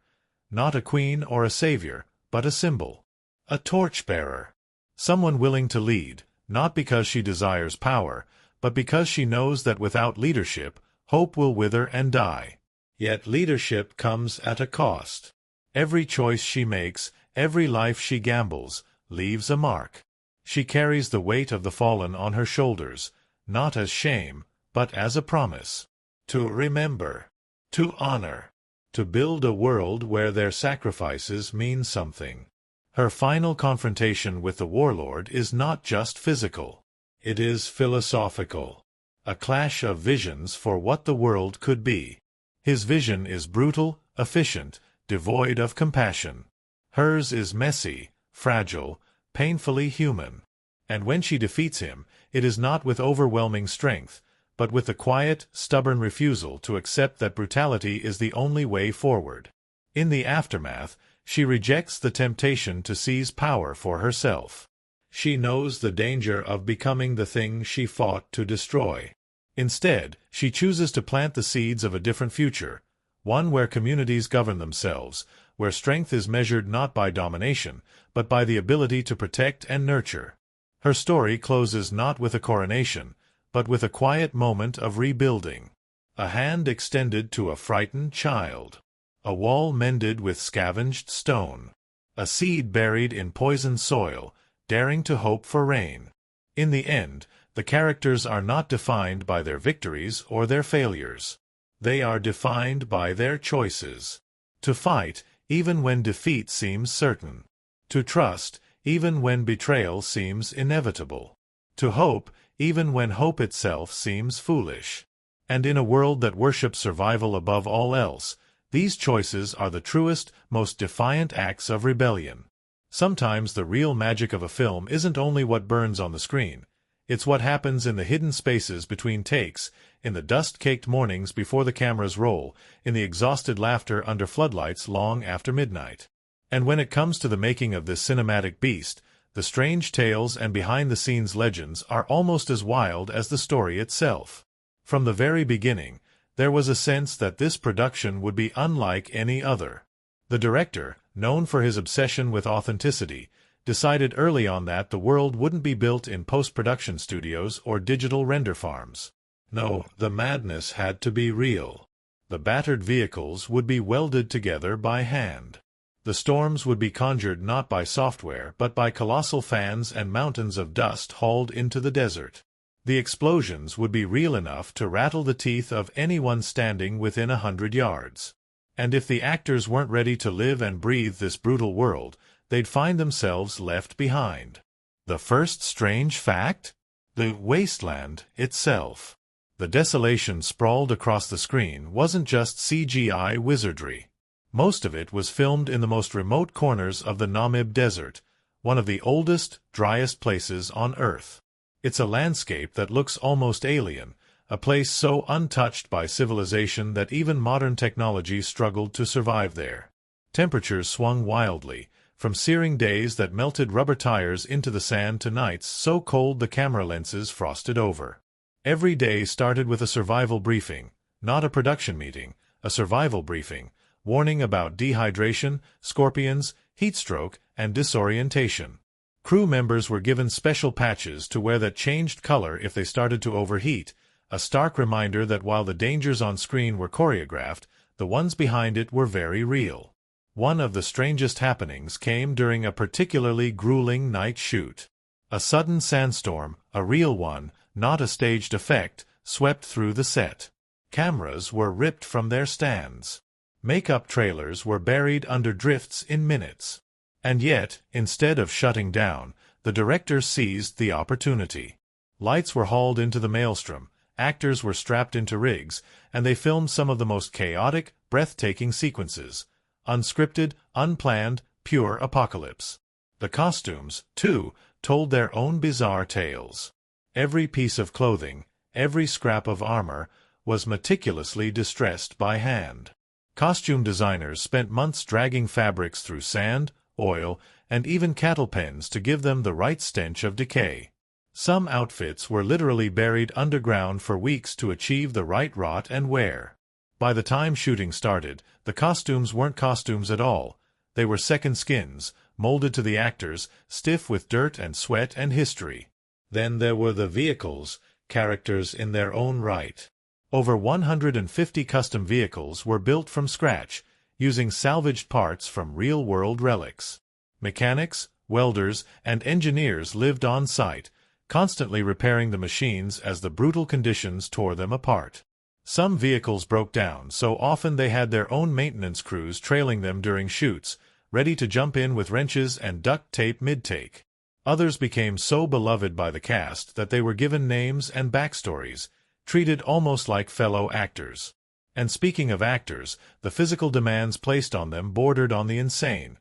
S1: Not a queen or a savior, but a symbol. A torchbearer. Someone willing to lead, not because she desires power, but because she knows that without leadership, hope will wither and die. Yet leadership comes at a cost. Every choice she makes, every life she gambles, leaves a mark. She carries the weight of the fallen on her shoulders, not as shame, but as a promise. To remember. To honor. To build a world where their sacrifices mean something. Her final confrontation with the warlord is not just physical. It is philosophical. A clash of visions for what the world could be. His vision is brutal, efficient, devoid of compassion. Hers is messy, fragile, painfully human. And when she defeats him, it is not with overwhelming strength, but with the quiet, stubborn refusal to accept that brutality is the only way forward. In the aftermath, she rejects the temptation to seize power for herself. She knows the danger of becoming the thing she fought to destroy. Instead, she chooses to plant the seeds of a different future, one where communities govern themselves, where strength is measured not by domination, but by the ability to protect and nurture. Her story closes not with a coronation, but with a quiet moment of rebuilding. A hand extended to a frightened child. A wall mended with scavenged stone. A seed buried in poisoned soil, daring to hope for rain. In the end, the characters are not defined by their victories or their failures. They are defined by their choices. To fight, even when defeat seems certain. To trust, even when betrayal seems inevitable. To hope, even when hope itself seems foolish. And in a world that worships survival above all else, these choices are the truest, most defiant acts of rebellion. Sometimes the real magic of a film isn't only what burns on the screen. It's what happens in the hidden spaces between takes, in the dust-caked mornings before the cameras roll, in the exhausted laughter under floodlights long after midnight. And when it comes to the making of this cinematic beast, the strange tales and behind-the-scenes legends are almost as wild as the story itself. From the very beginning, there was a sense that this production would be unlike any other. The director, known for his obsession with authenticity, decided early on that the world wouldn't be built in post-production studios or digital render farms. No, the madness had to be real. The battered vehicles would be welded together by hand. The storms would be conjured not by software but by colossal fans and mountains of dust hauled into the desert. The explosions would be real enough to rattle the teeth of anyone standing within 100 yards. And if the actors weren't ready to live and breathe this brutal world, they'd find themselves left behind. The first strange fact? The wasteland itself. The desolation sprawled across the screen wasn't just CGI wizardry. Most of it was filmed in the most remote corners of the Namib Desert, one of the oldest, driest places on Earth. It's a landscape that looks almost alien, a place so untouched by civilization that even modern technology struggled to survive there. Temperatures swung wildly, from searing days that melted rubber tires into the sand to nights so cold the camera lenses frosted over. Every day started with a survival briefing, not a production meeting, a survival briefing, warning about dehydration, scorpions, heatstroke, and disorientation. Crew members were given special patches to wear that changed color if they started to overheat, a stark reminder that while the dangers on screen were choreographed, the ones behind it were very real. One of the strangest happenings came during a particularly grueling night shoot. A sudden sandstorm, a real one, not a staged effect, swept through the set. Cameras were ripped from their stands. Makeup trailers were buried under drifts in minutes. And yet, instead of shutting down, the director seized the opportunity. Lights were hauled into the maelstrom, actors were strapped into rigs, and they filmed some of the most chaotic, breathtaking sequences. Unscripted, unplanned, pure apocalypse. The costumes, too, told their own bizarre tales. Every piece of clothing, every scrap of armor, was meticulously distressed by hand. Costume designers spent months dragging fabrics through sand, oil, and even cattle pens to give them the right stench of decay. Some outfits were literally buried underground for weeks to achieve the right rot and wear. By the time shooting started, the costumes weren't costumes at all. They were second skins, molded to the actors, stiff with dirt and sweat and history. Then there were the vehicles, characters in their own right. Over 150 custom vehicles were built from scratch, using salvaged parts from real-world relics. Mechanics, welders, and engineers lived on site, constantly repairing the machines as the brutal conditions tore them apart. Some vehicles broke down so often they had their own maintenance crews trailing them during shoots, ready to jump in with wrenches and duct tape mid-take. Others became so beloved by the cast that they were given names and backstories, treated almost like fellow actors. And speaking of actors, the physical demands placed on them bordered on the insane.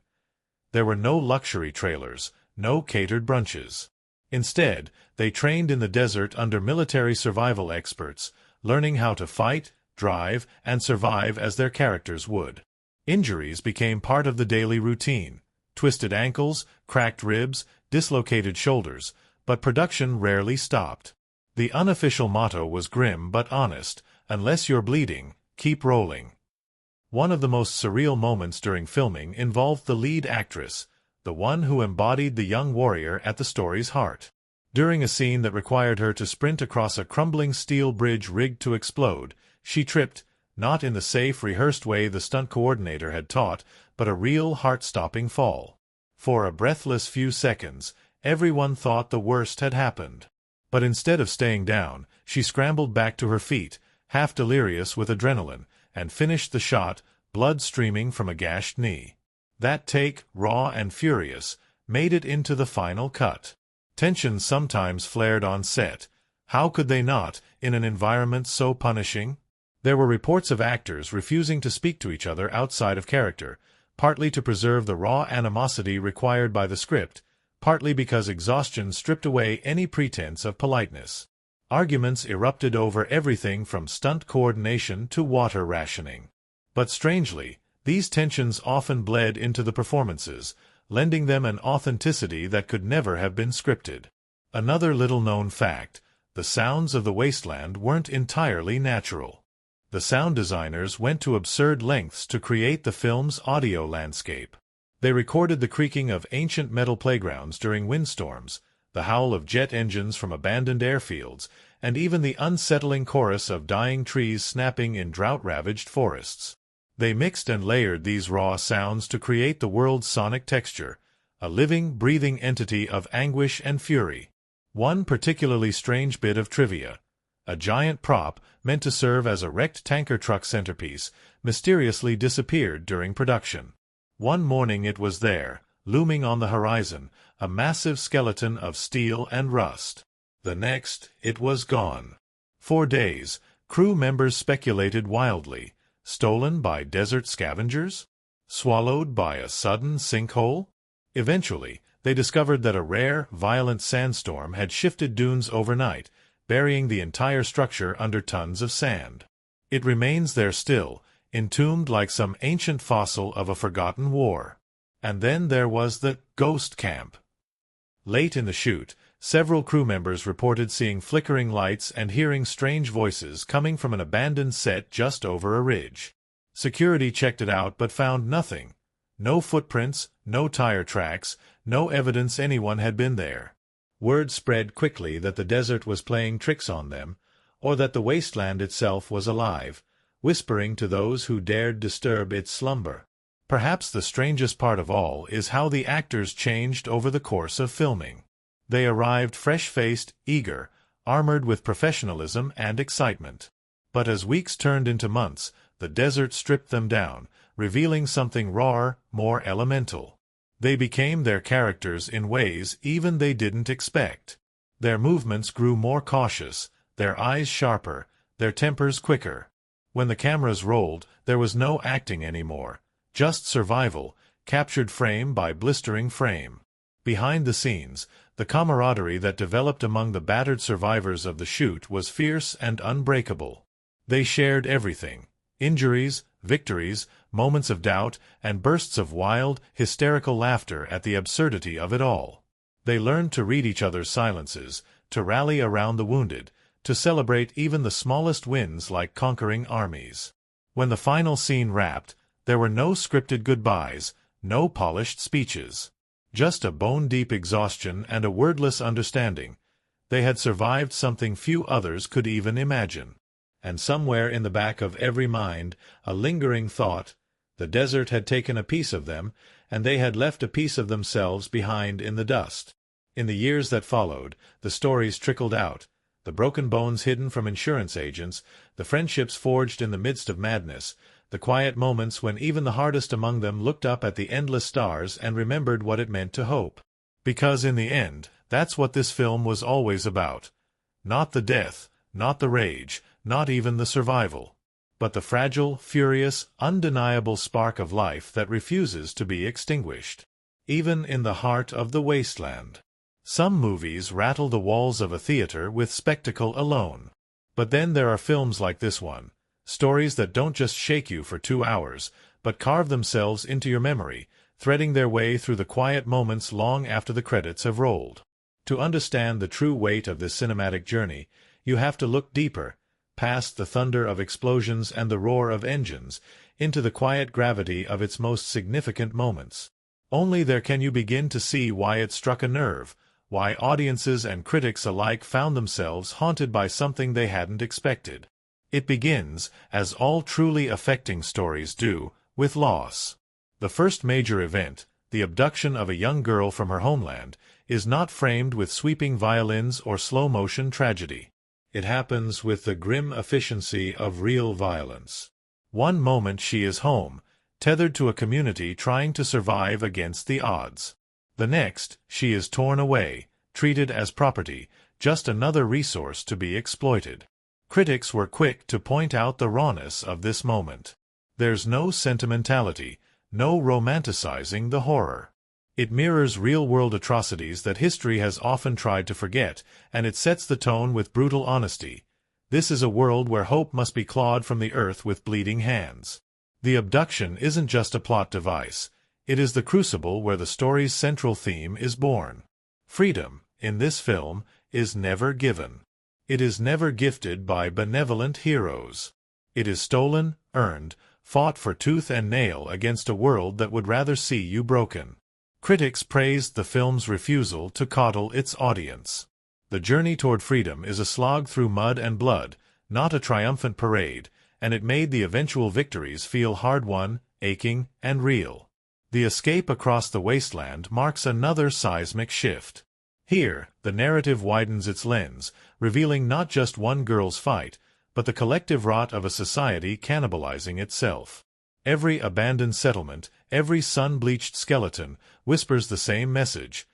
S1: There were no luxury trailers, no catered brunches. Instead, they trained in the desert under military survival experts, learning how to fight, drive, and survive as their characters would. Injuries became part of the daily routine. Twisted ankles, cracked ribs, dislocated shoulders, but production rarely stopped. The unofficial motto was grim but honest: unless you're bleeding, keep rolling. One of the most surreal moments during filming involved the lead actress, the one who embodied the young warrior at the story's heart. During a scene that required her to sprint across a crumbling steel bridge rigged to explode, she tripped, not in the safe, rehearsed way the stunt coordinator had taught, but a real heart-stopping fall. For a breathless few seconds, everyone thought the worst had happened. But instead of staying down, she scrambled back to her feet, half delirious with adrenaline, and finished the shot, blood streaming from a gashed knee. That take, raw and furious, made it into the final cut. Tensions sometimes flared on set. How could they not, in an environment so punishing? There were reports of actors refusing to speak to each other outside of character, partly to preserve the raw animosity required by the script, partly because exhaustion stripped away any pretense of politeness. Arguments erupted over everything from stunt coordination to water rationing. But strangely, these tensions often bled into the performances, lending them an authenticity that could never have been scripted. Another little-known fact: the sounds of the wasteland weren't entirely natural. The sound designers went to absurd lengths to create the film's audio landscape. They recorded the creaking of ancient metal playgrounds during windstorms, the howl of jet engines from abandoned airfields, and even the unsettling chorus of dying trees snapping in drought-ravaged forests. They mixed and layered these raw sounds to create the world's sonic texture, a living, breathing entity of anguish and fury. One particularly strange bit of trivia: a giant prop, meant to serve as a wrecked tanker truck centerpiece, mysteriously disappeared during production. One morning it was there, looming on the horizon, a massive skeleton of steel and rust. The next, it was gone. For days, crew members speculated wildly. Stolen by desert scavengers? Swallowed by a sudden sinkhole? Eventually, they discovered that a rare, violent sandstorm had shifted dunes overnight, burying the entire structure under tons of sand. It remains there still, entombed like some ancient fossil of a forgotten war. And then there was the ghost camp. Late in the shoot, several crew members reported seeing flickering lights and hearing strange voices coming from an abandoned set just over a ridge. Security checked it out but found nothing. No footprints, no tire tracks, no evidence anyone had been there. Word spread quickly that the desert was playing tricks on them, or that the wasteland itself was alive, whispering to those who dared disturb its slumber. Perhaps the strangest part of all is how the actors changed over the course of filming. They arrived fresh-faced, eager, armored with professionalism and excitement. But as weeks turned into months, the desert stripped them down, revealing something rawer, more elemental. They became their characters in ways even they didn't expect. Their movements grew more cautious, their eyes sharper, their tempers quicker. When the cameras rolled, there was no acting anymore, just survival, captured frame by blistering frame. Behind the scenes, the camaraderie that developed among the battered survivors of the shoot was fierce and unbreakable. They shared everything: injuries, victories, moments of doubt, and bursts of wild, hysterical laughter at the absurdity of it all. They learned to read each other's silences, to rally around the wounded, to celebrate even the smallest wins like conquering armies. When the final scene wrapped, there were no scripted goodbyes, no polished speeches. Just a bone-deep exhaustion and a wordless understanding. They had survived something few others could even imagine. And somewhere in the back of every mind, a lingering thought: the desert had taken a piece of them, and they had left a piece of themselves behind in the dust. In the years that followed, the stories trickled out, the broken bones hidden from insurance agents, the friendships forged in the midst of madness, the quiet moments when even the hardest among them looked up at the endless stars and remembered what it meant to hope. Because in the end, that's what this film was always about. Not the death, not the rage, not even the survival, but the fragile, furious, undeniable spark of life that refuses to be extinguished, even in the heart of the wasteland. Some movies rattle the walls of a theater with spectacle alone. But then there are films like this one, stories that don't just shake you for 2 hours, but carve themselves into your memory, threading their way through the quiet moments long after the credits have rolled. To understand the true weight of this cinematic journey, you have to look deeper, past the thunder of explosions and the roar of engines, into the quiet gravity of its most significant moments. Only there can you begin to see why it struck a nerve, why audiences and critics alike found themselves haunted by something they hadn't expected. It begins, as all truly affecting stories do, with loss. The first major event, the abduction of a young girl from her homeland, is not framed with sweeping violins or slow-motion tragedy. It happens with the grim efficiency of real violence. One moment she is home, tethered to a community trying to survive against the odds. The next, she is torn away, treated as property, just another resource to be exploited. Critics were quick to point out the rawness of this moment. There's no sentimentality, no romanticizing the horror. It mirrors real-world atrocities that history has often tried to forget, and it sets the tone with brutal honesty. This is a world where hope must be clawed from the earth with bleeding hands. The abduction isn't just a plot device. It is the crucible where the story's central theme is born. Freedom, in this film, is never given. It is never gifted by benevolent heroes. It is stolen, earned, fought for tooth and nail against a world that would rather see you broken. Critics praised the film's refusal to coddle its audience. The journey toward freedom is a slog through mud and blood, not a triumphant parade, and it made the eventual victories feel hard-won, aching, and real. The escape across the wasteland marks another seismic shift. Here, the narrative widens its lens, revealing not just one girl's fight, but the collective rot of a society cannibalizing itself. Every abandoned settlement, every sun-bleached skeleton, whispers the same message.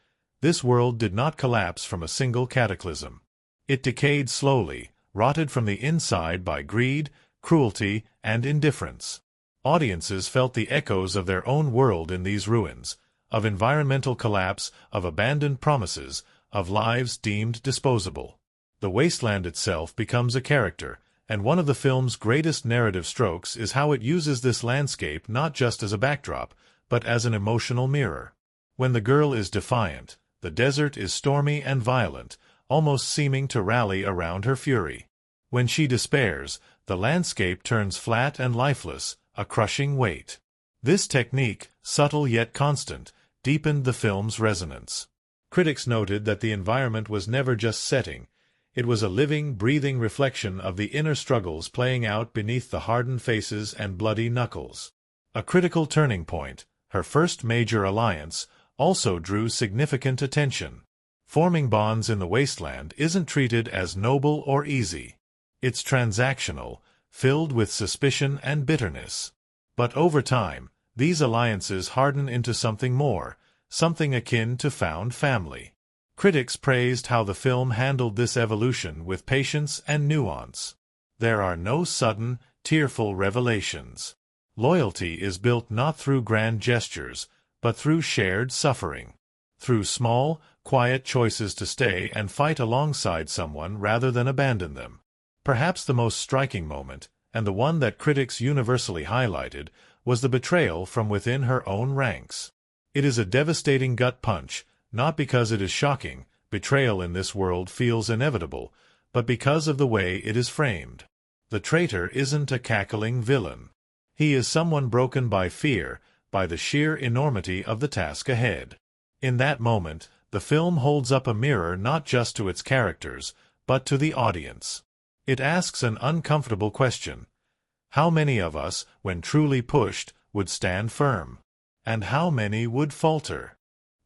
S1: This world did not collapse from a single cataclysm. It decayed slowly, rotted from the inside by greed, cruelty, and indifference. Audiences felt the echoes of their own world in these ruins, of environmental collapse, of abandoned promises, of lives deemed disposable. The wasteland itself becomes a character, and one of the film's greatest narrative strokes is how it uses this landscape not just as a backdrop, but as an emotional mirror. When the girl is defiant, the desert is stormy and violent, almost seeming to rally around her fury. When she despairs, the landscape turns flat and lifeless, a crushing weight. This technique, subtle yet constant, deepened the film's resonance. Critics noted that the environment was never just setting. It was a living, breathing reflection of the inner struggles playing out beneath the hardened faces and bloody knuckles. A critical turning point, her first major alliance, also drew significant attention. Forming bonds in the wasteland isn't treated as noble or easy. It's transactional, filled with suspicion and bitterness. But over time, these alliances harden into something more, something akin to found family. Critics praised how the film handled this evolution with patience and nuance. There are no sudden, tearful revelations. Loyalty is built not through grand gestures, but through shared suffering. Through small, quiet choices to stay and fight alongside someone rather than abandon them. Perhaps the most striking moment, and the one that critics universally highlighted, was the betrayal from within her own ranks. It is a devastating gut punch, not because it is shocking, betrayal in this world feels inevitable, but because of the way it is framed. The traitor isn't a cackling villain. He is someone broken by fear, by the sheer enormity of the task ahead. In that moment, the film holds up a mirror not just to its characters, but to the audience. It asks an uncomfortable question. How many of us, when truly pushed, would stand firm? And how many would falter?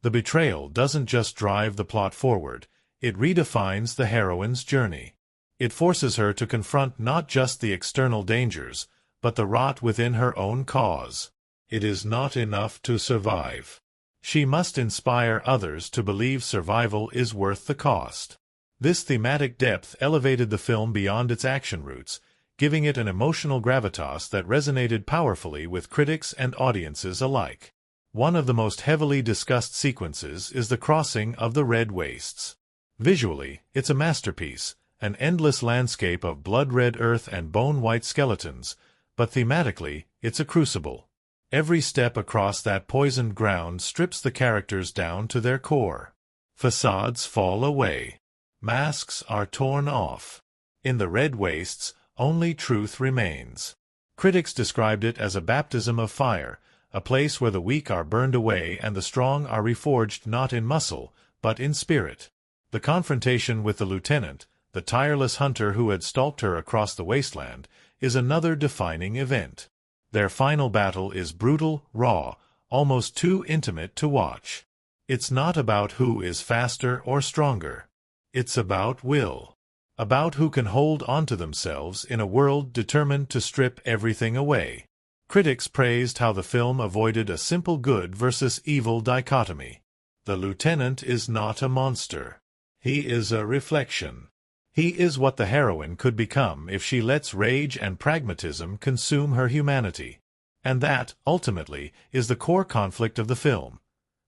S1: The betrayal doesn't just drive the plot forward, it redefines the heroine's journey. It forces her to confront not just the external dangers, but the rot within her own cause. It is not enough to survive. She must inspire others to believe survival is worth the cost. This thematic depth elevated the film beyond its action roots, giving it an emotional gravitas that resonated powerfully with critics and audiences alike. One of the most heavily discussed sequences is the crossing of the Red Wastes. Visually, it's a masterpiece, an endless landscape of blood-red earth and bone-white skeletons, but thematically, it's a crucible. Every step across that poisoned ground strips the characters down to their core. Facades fall away. Masks are torn off. In the Red Wastes, only truth remains. Critics described it as a baptism of fire, a place where the weak are burned away and the strong are reforged not in muscle, but in spirit. The confrontation with the lieutenant, the tireless hunter who had stalked her across the wasteland, is another defining event. Their final battle is brutal, raw, almost too intimate to watch. It's not about who is faster or stronger. It's about will. About who can hold onto themselves in a world determined to strip everything away. Critics praised how the film avoided a simple good versus evil dichotomy. The lieutenant is not a monster. He is a reflection. He is what the heroine could become if she lets rage and pragmatism consume her humanity. And that, ultimately, is the core conflict of the film.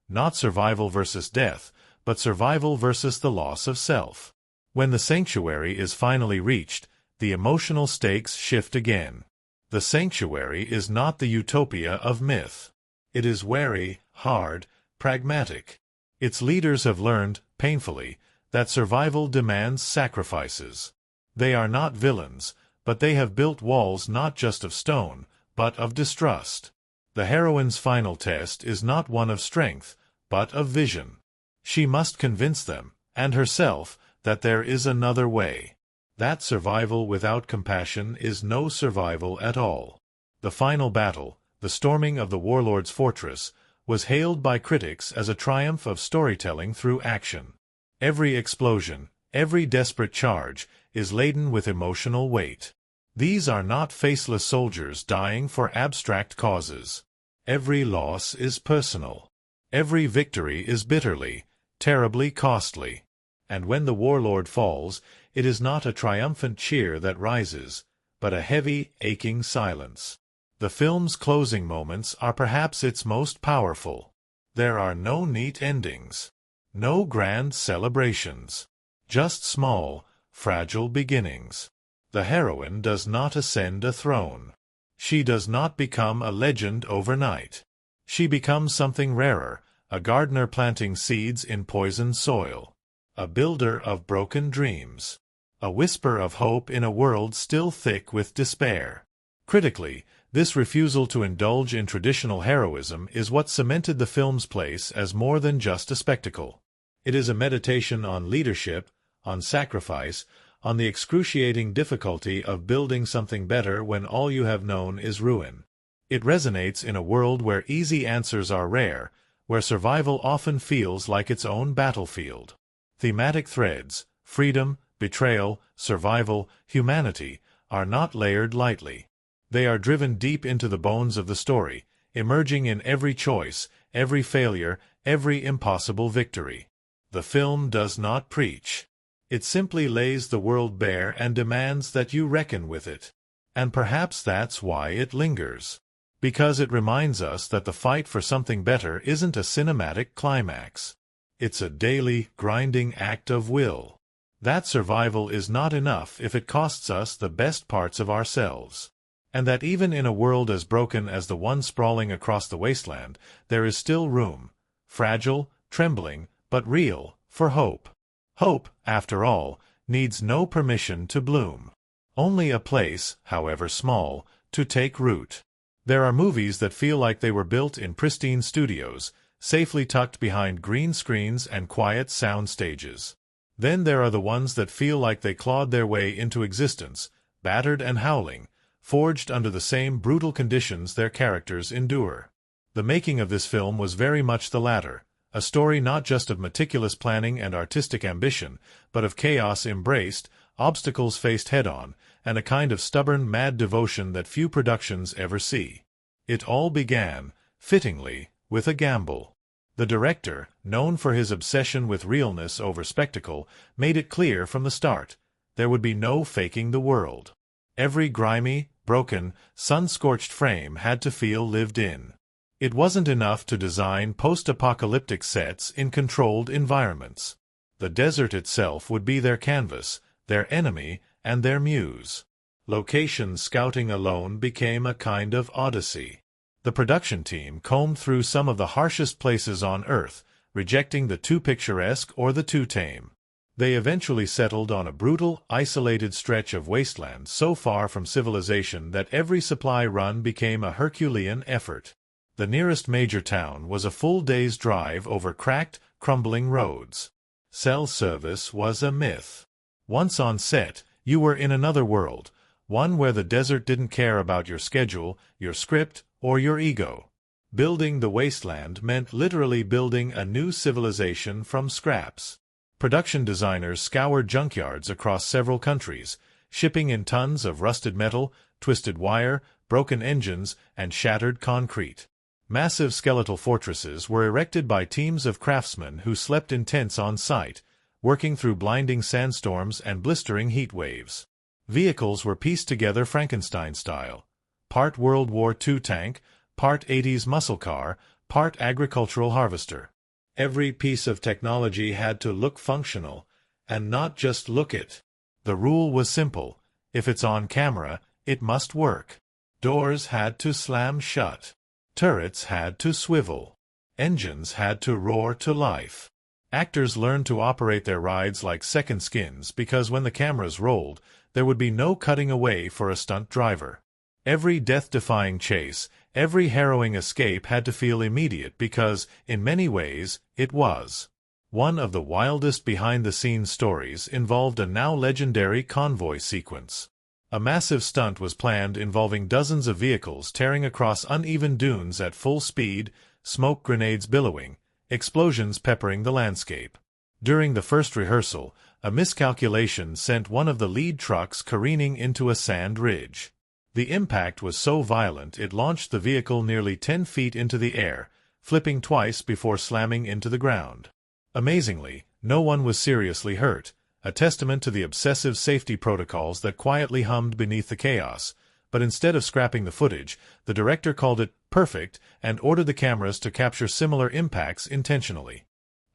S1: Not survival versus death, but survival versus the loss of self. When the sanctuary is finally reached, the emotional stakes shift again. The sanctuary is not the utopia of myth. It is wary, hard, pragmatic. Its leaders have learned, painfully, that survival demands sacrifices. They are not villains, but they have built walls not just of stone, but of distrust. The heroine's final test is not one of strength, but of vision. She must convince them, and herself, that there is another way. That survival without compassion is no survival at all. The final battle, the storming of the warlord's fortress, was hailed by critics as a triumph of storytelling through action. Every explosion, every desperate charge, is laden with emotional weight. These are not faceless soldiers dying for abstract causes. Every loss is personal. Every victory is bitterly, terribly costly. And when the warlord falls, it is not a triumphant cheer that rises, but a heavy, aching silence. The film's closing moments are perhaps its most powerful. There are no neat endings. No grand celebrations. Just small, fragile beginnings. The heroine does not ascend a throne. She does not become a legend overnight. She becomes something rarer, a gardener planting seeds in poisoned soil. A builder of broken dreams. A whisper of hope in a world still thick with despair. Critically, this refusal to indulge in traditional heroism is what cemented the film's place as more than just a spectacle. It is a meditation on leadership, on sacrifice, on the excruciating difficulty of building something better when all you have known is ruin. It resonates in a world where easy answers are rare, where survival often feels like its own battlefield. Thematic threads, freedom, betrayal, survival, humanity, are not layered lightly. They are driven deep into the bones of the story, emerging in every choice, every failure, every impossible victory. The film does not preach. It simply lays the world bare and demands that you reckon with it. And perhaps that's why it lingers. Because it reminds us that the fight for something better isn't a cinematic climax. It's a daily, grinding act of will. That survival is not enough if it costs us the best parts of ourselves. And that even in a world as broken as the one sprawling across the wasteland, there is still room, fragile, trembling, but real, for hope. Hope, after all, needs no permission to bloom. Only a place, however small, to take root. There are movies that feel like they were built in pristine studios, safely tucked behind green screens and quiet sound stages. Then there are the ones that feel like they clawed their way into existence, battered and howling, forged under the same brutal conditions their characters endure. The making of this film was very much the latter, a story not just of meticulous planning and artistic ambition, but of chaos embraced, obstacles faced head-on, and a kind of stubborn, mad devotion that few productions ever see. It all began, fittingly, with a gamble. The director, known for his obsession with realness over spectacle, made it clear from the start, there would be no faking the world. Every grimy, broken, sun-scorched frame had to feel lived in. It wasn't enough to design post-apocalyptic sets in controlled environments. The desert itself would be their canvas, their enemy, and their muse. Location scouting alone became a kind of odyssey. The production team combed through some of the harshest places on Earth, rejecting the too picturesque or the too tame. They eventually settled on a brutal, isolated stretch of wasteland so far from civilization that every supply run became a Herculean effort. The nearest major town was a full day's drive over cracked, crumbling roads. Cell service was a myth. Once on set, you were in another world, one where the desert didn't care about your schedule, your script, or your ego. Building the wasteland meant literally building a new civilization from scraps. Production designers scoured junkyards across several countries, shipping in tons of rusted metal, twisted wire, broken engines, and shattered concrete. Massive skeletal fortresses were erected by teams of craftsmen who slept in tents on site, working through blinding sandstorms and blistering heat waves. Vehicles were pieced together Frankenstein-style. Part World War II tank, part 80s muscle car, part agricultural harvester. Every piece of technology had to look functional, and not just look it. The rule was simple: if it's on camera, it must work. Doors had to slam shut. Turrets had to swivel. Engines had to roar to life. Actors learned to operate their rides like second skins because when the cameras rolled, there would be no cutting away for a stunt driver. Every death-defying chase, every harrowing escape had to feel immediate because, in many ways, it was. One of the wildest behind-the-scenes stories involved a now legendary convoy sequence. A massive stunt was planned involving dozens of vehicles tearing across uneven dunes at full speed, smoke grenades billowing, explosions peppering the landscape. During the first rehearsal, a miscalculation sent one of the lead trucks careening into a sand ridge. The impact was so violent it launched the vehicle nearly 10 feet into the air, flipping twice before slamming into the ground. Amazingly, no one was seriously hurt, a testament to the obsessive safety protocols that quietly hummed beneath the chaos. But instead of scrapping the footage, the director called it perfect and ordered the cameras to capture similar impacts intentionally.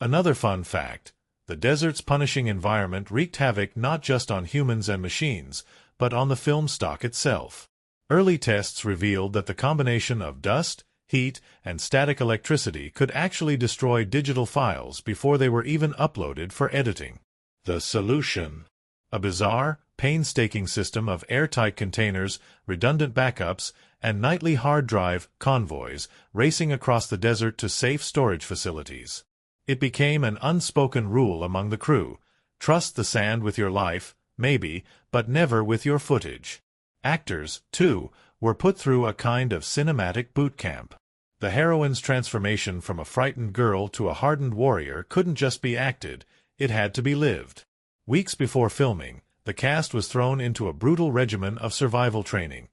S1: Another fun fact: the desert's punishing environment wreaked havoc not just on humans and machines, but on the film stock itself. Early tests revealed that the combination of dust, heat, and static electricity could actually destroy digital files before they were even uploaded for editing. The solution: a bizarre, painstaking system of airtight containers, redundant backups, and nightly hard drive convoys racing across the desert to safe storage facilities. It became an unspoken rule among the crew: trust the sand with your life, maybe, but never with your footage. Actors, too, were put through a kind of cinematic boot camp. The heroine's transformation from a frightened girl to a hardened warrior couldn't just be acted, it had to be lived. Weeks before filming, the cast was thrown into a brutal regimen of survival training.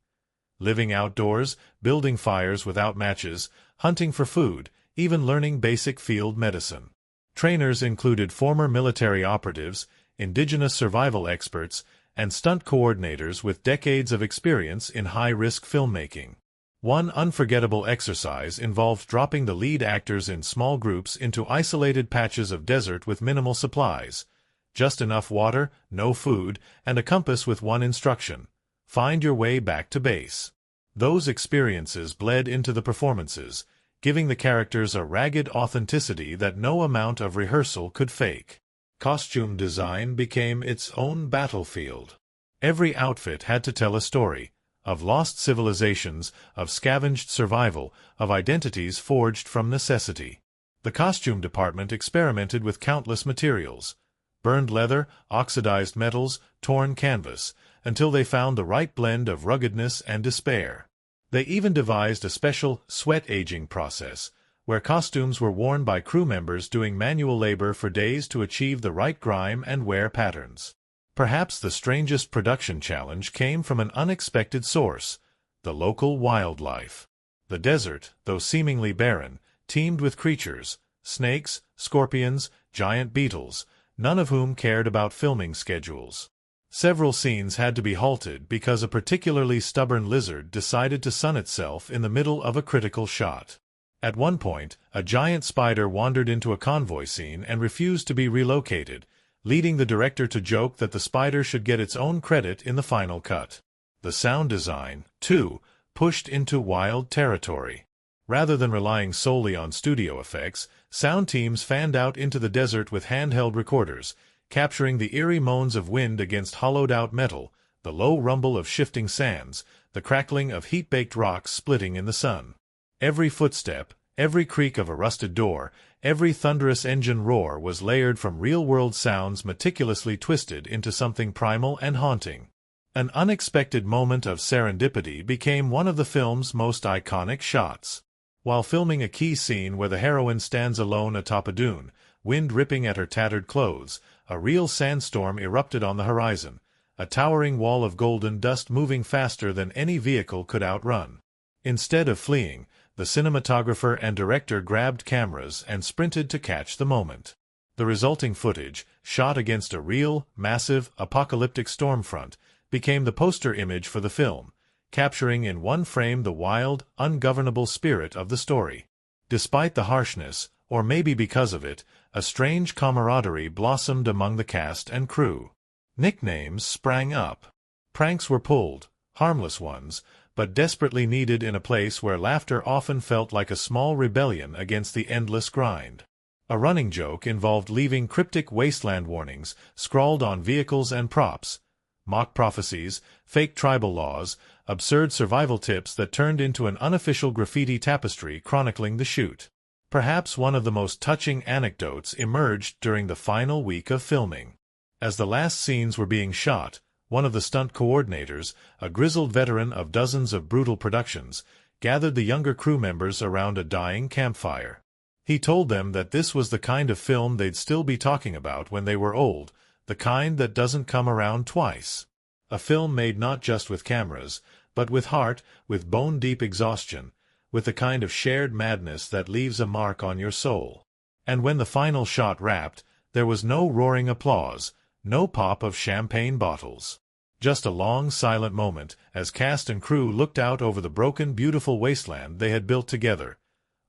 S1: Living outdoors, building fires without matches, hunting for food, even learning basic field medicine. Trainers included former military operatives, indigenous survival experts, and stunt coordinators with decades of experience in high-risk filmmaking. One unforgettable exercise involved dropping the lead actors in small groups into isolated patches of desert with minimal supplies. Just enough water, no food, and a compass with one instruction: find your way back to base. Those experiences bled into the performances, giving the characters a ragged authenticity that no amount of rehearsal could fake. Costume design became its own battlefield. Every outfit had to tell a story, of lost civilizations, of scavenged survival, of identities forged from necessity. The costume department experimented with countless materials: burned leather, oxidized metals, torn canvas, until they found the right blend of ruggedness and despair. They even devised a special sweat aging process, where costumes were worn by crew members doing manual labor for days to achieve the right grime and wear patterns. Perhaps the strangest production challenge came from an unexpected source: the local wildlife. The desert, though seemingly barren, teemed with creatures: snakes, scorpions, giant beetles, none of whom cared about filming schedules. Several scenes had to be halted because a particularly stubborn lizard decided to sun itself in the middle of a critical shot. At one point, a giant spider wandered into a convoy scene and refused to be relocated, leading the director to joke that the spider should get its own credit in the final cut. The sound design, too, pushed into wild territory. Rather than relying solely on studio effects, sound teams fanned out into the desert with handheld recorders, capturing the eerie moans of wind against hollowed-out metal, the low rumble of shifting sands, the crackling of heat-baked rocks splitting in the sun. Every footstep, every creak of a rusted door, every thunderous engine roar was layered from real-world sounds meticulously twisted into something primal and haunting. An unexpected moment of serendipity became one of the film's most iconic shots. While filming a key scene where the heroine stands alone atop a dune, wind ripping at her tattered clothes, a real sandstorm erupted on the horizon, a towering wall of golden dust moving faster than any vehicle could outrun. Instead of fleeing, the cinematographer and director grabbed cameras and sprinted to catch the moment. The resulting footage, shot against a real, massive, apocalyptic storm front, became the poster image for the film, capturing in one frame the wild, ungovernable spirit of the story. Despite the harshness, or maybe because of it, a strange camaraderie blossomed among the cast and crew. Nicknames sprang up. Pranks were pulled, harmless ones, but desperately needed in a place where laughter often felt like a small rebellion against the endless grind. A running joke involved leaving cryptic wasteland warnings scrawled on vehicles and props, mock prophecies, fake tribal laws, absurd survival tips that turned into an unofficial graffiti tapestry chronicling the shoot. Perhaps one of the most touching anecdotes emerged during the final week of filming. As the last scenes were being shot, one of the stunt coordinators, a grizzled veteran of dozens of brutal productions, gathered the younger crew members around a dying campfire. He told them that this was the kind of film they'd still be talking about when they were old, the kind that doesn't come around twice. A film made not just with cameras, but with heart, with bone-deep exhaustion, with the kind of shared madness that leaves a mark on your soul. And when the final shot wrapped, there was no roaring applause, no pop of champagne bottles. Just a long, silent moment as cast and crew looked out over the broken, beautiful wasteland they had built together,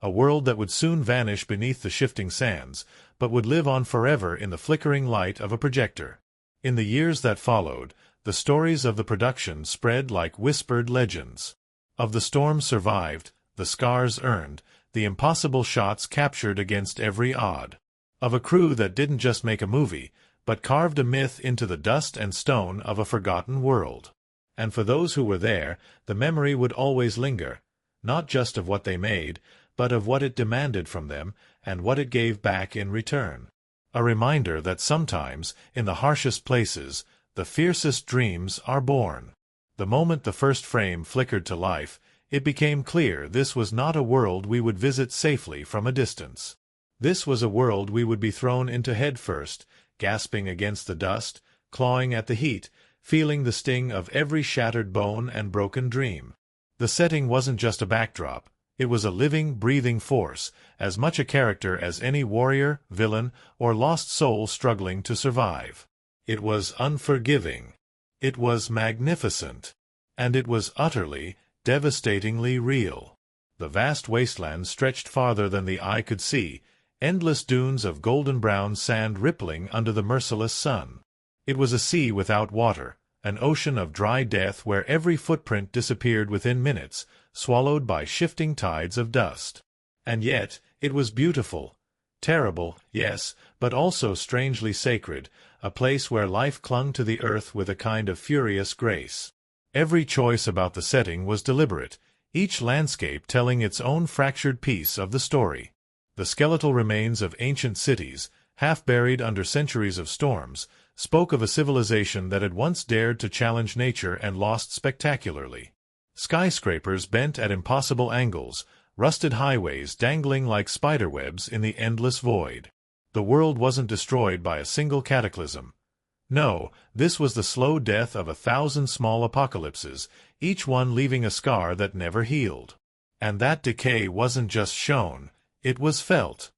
S1: a world that would soon vanish beneath the shifting sands, but would live on forever in the flickering light of a projector. In the years that followed, the stories of the production spread like whispered legends. Of the storms survived, the scars earned, the impossible shots captured against every odd. Of a crew that didn't just make a movie, but carved a myth into the dust and stone of a forgotten world. And for those who were there, the memory would always linger, not just of what they made, but of what it demanded from them and what it gave back in return. A reminder that sometimes, in the harshest places, the fiercest dreams are born. The moment the first frame flickered to life, it became clear this was not a world we would visit safely from a distance. This was a world we would be thrown into head first, gasping against the dust, clawing at the heat, feeling the sting of every shattered bone and broken dream. The setting wasn't just a backdrop. It was a living, breathing force, as much a character as any warrior, villain, or lost soul struggling to survive. It was unforgiving. It was magnificent. And it was utterly, devastatingly real. The vast wasteland stretched farther than the eye could see, endless dunes of golden-brown sand rippling under the merciless sun. It was a sea without water, an ocean of dry death where every footprint disappeared within minutes, swallowed by shifting tides of dust. And yet, it was beautiful. Terrible, yes, but also strangely sacred, a place where life clung to the earth with a kind of furious grace. Every choice about the setting was deliberate, each landscape telling its own fractured piece of the story. The skeletal remains of ancient cities, half buried under centuries of storms, spoke of a civilization that had once dared to challenge nature and lost spectacularly. Skyscrapers bent at impossible angles, rusted highways dangling like spiderwebs in the endless void. The world wasn't destroyed by a single cataclysm. No, this was the slow death of 1,000 small apocalypses, each one leaving a scar that never healed. And that decay wasn't just shown, it was felt.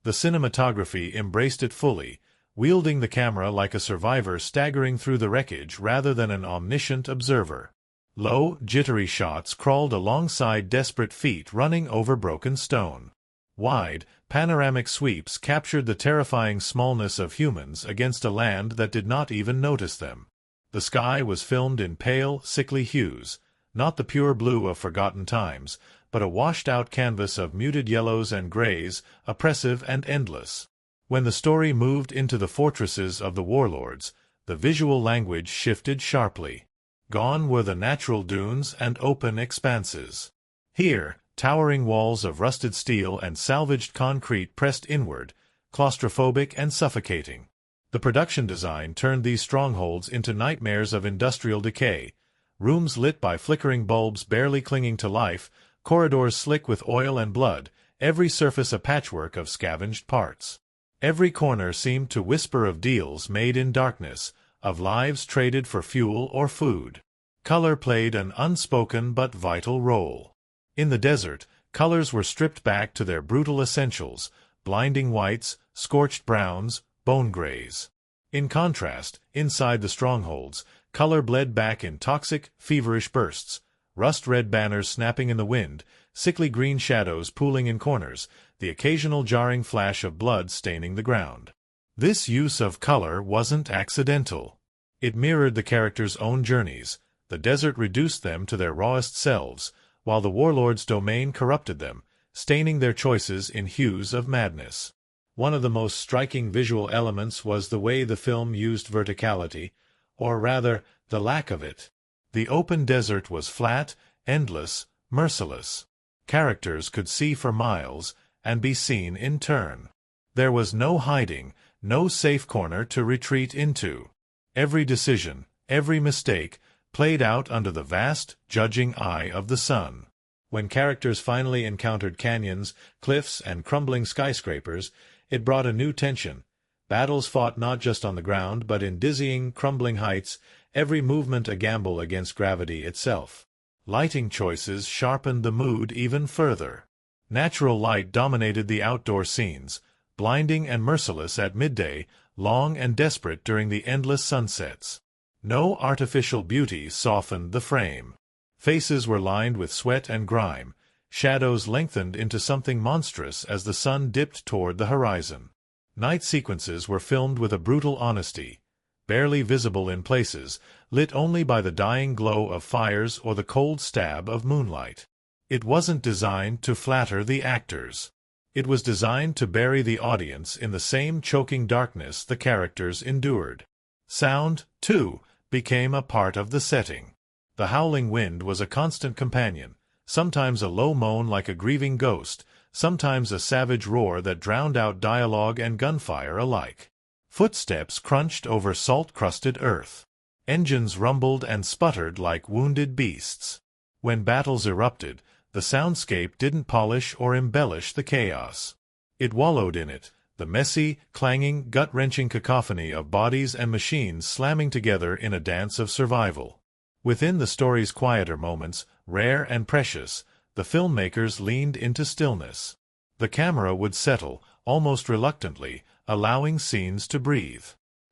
S1: The cinematography embraced it fully, wielding the camera like a survivor staggering through the wreckage rather than an omniscient observer. Low, jittery shots crawled alongside desperate feet running over broken stone. Wide, panoramic sweeps captured the terrifying smallness of humans against a land that did not even notice them. The sky was filmed in pale, sickly hues, not the pure blue of forgotten times, but a washed-out canvas of muted yellows and grays, oppressive and endless. When the story moved into the fortresses of the warlords, the visual language shifted sharply. Gone were the natural dunes and open expanses. Here, towering walls of rusted steel and salvaged concrete pressed inward, claustrophobic and suffocating. The production design turned these strongholds into nightmares of industrial decay, rooms lit by flickering bulbs barely clinging to life, corridors slick with oil and blood, every surface a patchwork of scavenged parts. Every corner seemed to whisper of deals made in darkness, of lives traded for fuel or food. Color played an unspoken but vital role. In the desert, colors were stripped back to their brutal essentials, blinding whites, scorched browns, bone grays. In contrast, inside the strongholds, color bled back in toxic, feverish bursts, rust-red banners snapping in the wind, sickly green shadows pooling in corners, the occasional jarring flash of blood staining the ground. This use of color wasn't accidental. It mirrored the characters' own journeys. The desert reduced them to their rawest selves, while the warlord's domain corrupted them, staining their choices in hues of madness. One of the most striking visual elements was the way the film used verticality, or rather, the lack of it. The open desert was flat, endless, merciless. Characters could see for miles, and be seen in turn. There was no hiding, no safe corner to retreat into. Every decision, every mistake, played out under the vast, judging eye of the sun. When characters finally encountered canyons, cliffs, and crumbling skyscrapers, it brought a new tension. Battles fought not just on the ground, but in dizzying, crumbling heights, every movement a gamble against gravity itself. Lighting choices sharpened the mood even further. Natural light dominated the outdoor scenes, blinding and merciless at midday, long and desperate during the endless sunsets. No artificial beauty softened the frame. Faces were lined with sweat and grime, shadows lengthened into something monstrous as the sun dipped toward the horizon. Night sequences were filmed with a brutal honesty, barely visible in places, lit only by the dying glow of fires or the cold stab of moonlight. It wasn't designed to flatter the actors. It was designed to bury the audience in the same choking darkness the characters endured. Sound, too, became a part of the setting. The howling wind was a constant companion, sometimes a low moan like a grieving ghost, sometimes a savage roar that drowned out dialogue and gunfire alike. Footsteps crunched over salt-crusted earth. Engines rumbled and sputtered like wounded beasts. When battles erupted, the soundscape didn't polish or embellish the chaos. It wallowed in it, the messy, clanging, gut-wrenching cacophony of bodies and machines slamming together in a dance of survival. Within the story's quieter moments, rare and precious, the filmmakers leaned into stillness. The camera would settle, almost reluctantly, allowing scenes to breathe.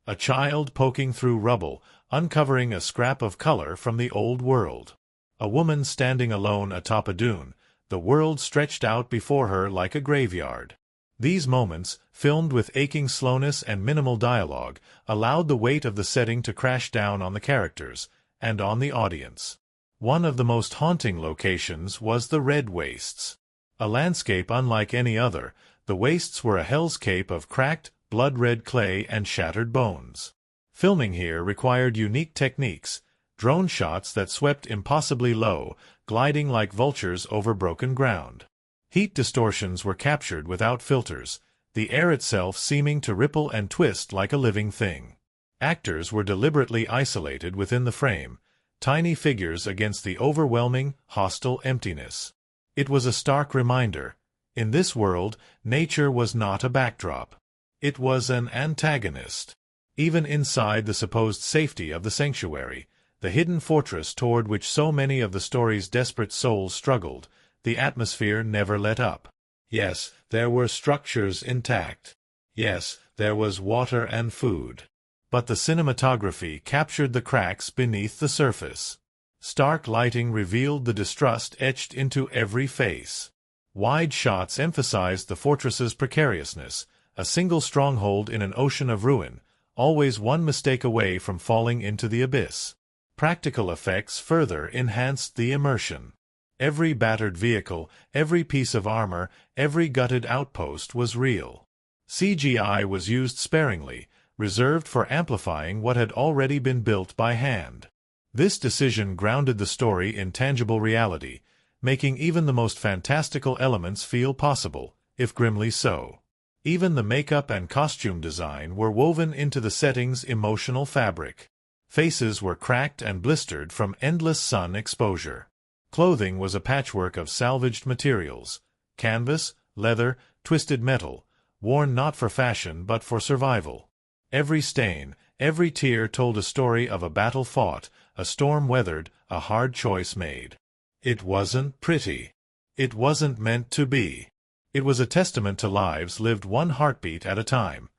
S1: A child poking through rubble, uncovering a scrap of color from the old world. A woman standing alone atop a dune, the world stretched out before her like a graveyard. These moments, filmed with aching slowness and minimal dialogue, allowed the weight of the setting to crash down on the characters, and on the audience. One of the most haunting locations was the Red Wastes. A landscape unlike any other, the wastes were a hellscape of cracked, blood-red clay and shattered bones. Filming here required unique techniques, drone shots that swept impossibly low, gliding like vultures over broken ground. Heat distortions were captured without filters, the air itself seeming to ripple and twist like a living thing. Actors were deliberately isolated within the frame, tiny figures against the overwhelming, hostile emptiness. It was a stark reminder. In this world, nature was not a backdrop. It was an antagonist. Even inside the supposed safety of the sanctuary, the hidden fortress toward which so many of the story's desperate souls struggled, the atmosphere never let up. Yes, there were structures intact. Yes, there was water and food. But the cinematography captured the cracks beneath the surface. Stark lighting revealed the distrust etched into every face. Wide shots emphasized the fortress's precariousness, a single stronghold in an ocean of ruin, always one mistake away from falling into the abyss. Practical effects further enhanced the immersion. Every battered vehicle, every piece of armor, every gutted outpost was real. CGI was used sparingly, reserved for amplifying what had already been built by hand. This decision grounded the story in tangible reality, making even the most fantastical elements feel possible, if grimly so. Even the makeup and costume design were woven into the setting's emotional fabric. Faces were cracked and blistered from endless sun exposure. Clothing was a patchwork of salvaged materials: canvas, leather, twisted metal, worn not for fashion but for survival. Every stain, every tear told a story of a battle fought, a storm weathered, a hard choice made. It wasn't pretty. It wasn't meant to be. It was a testament to lives lived one heartbeat at a time.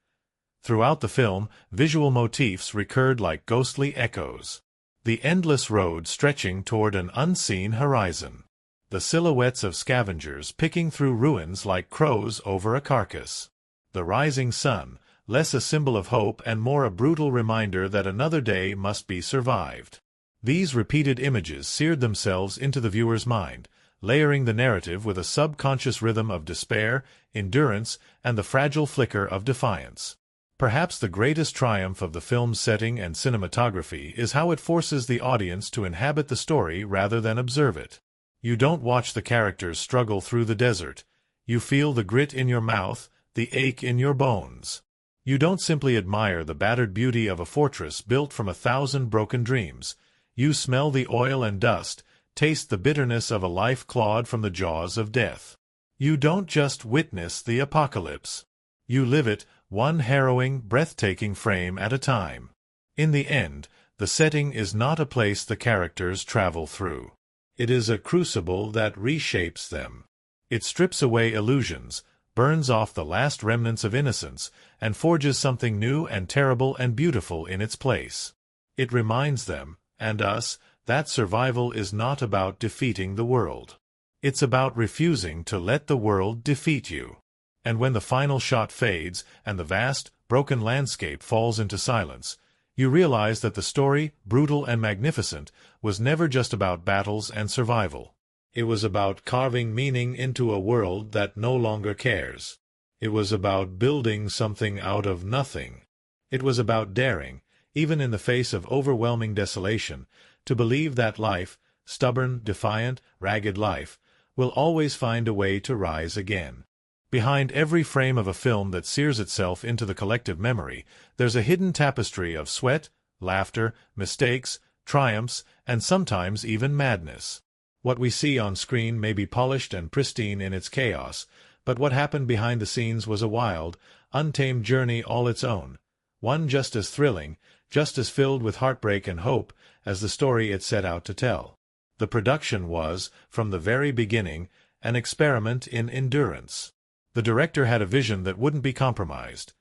S1: Throughout the film, visual motifs recurred like ghostly echoes. The endless road stretching toward an unseen horizon. The silhouettes of scavengers picking through ruins like crows over a carcass. The rising sun, less a symbol of hope and more a brutal reminder that another day must be survived. These repeated images seared themselves into the viewer's mind, layering the narrative with a subconscious rhythm of despair, endurance, and the fragile flicker of defiance. Perhaps the greatest triumph of the film's setting and cinematography is how it forces the audience to inhabit the story rather than observe it. You don't watch the characters struggle through the desert. You feel the grit in your mouth, the ache in your bones. You don't simply admire the battered beauty of a fortress built from 1,000 broken dreams. You smell the oil and dust, taste the bitterness of a life clawed from the jaws of death. You don't just witness the apocalypse. You live it, one harrowing, breathtaking frame at a time. In the end, the setting is not a place the characters travel through. It is a crucible that reshapes them. It strips away illusions, burns off the last remnants of innocence, and forges something new and terrible and beautiful in its place. It reminds them, and us, that survival is not about defeating the world. It's about refusing to let the world defeat you. And when the final shot fades and the vast, broken landscape falls into silence, you realize that the story, brutal and magnificent, was never just about battles and survival. It was about carving meaning into a world that no longer cares. It was about building something out of nothing. It was about daring, even in the face of overwhelming desolation, to believe that life, stubborn, defiant, ragged life, will always find a way to rise again. Behind every frame of a film that sears itself into the collective memory, there's a hidden tapestry of sweat, laughter, mistakes, triumphs, and sometimes even madness. What we see on screen may be polished and pristine in its chaos, but what happened behind the scenes was a wild, untamed journey all its own, one just as thrilling, just as filled with heartbreak and hope as the story it set out to tell. The production was, from the very beginning, an experiment in endurance. The director had a vision that wouldn't be compromised.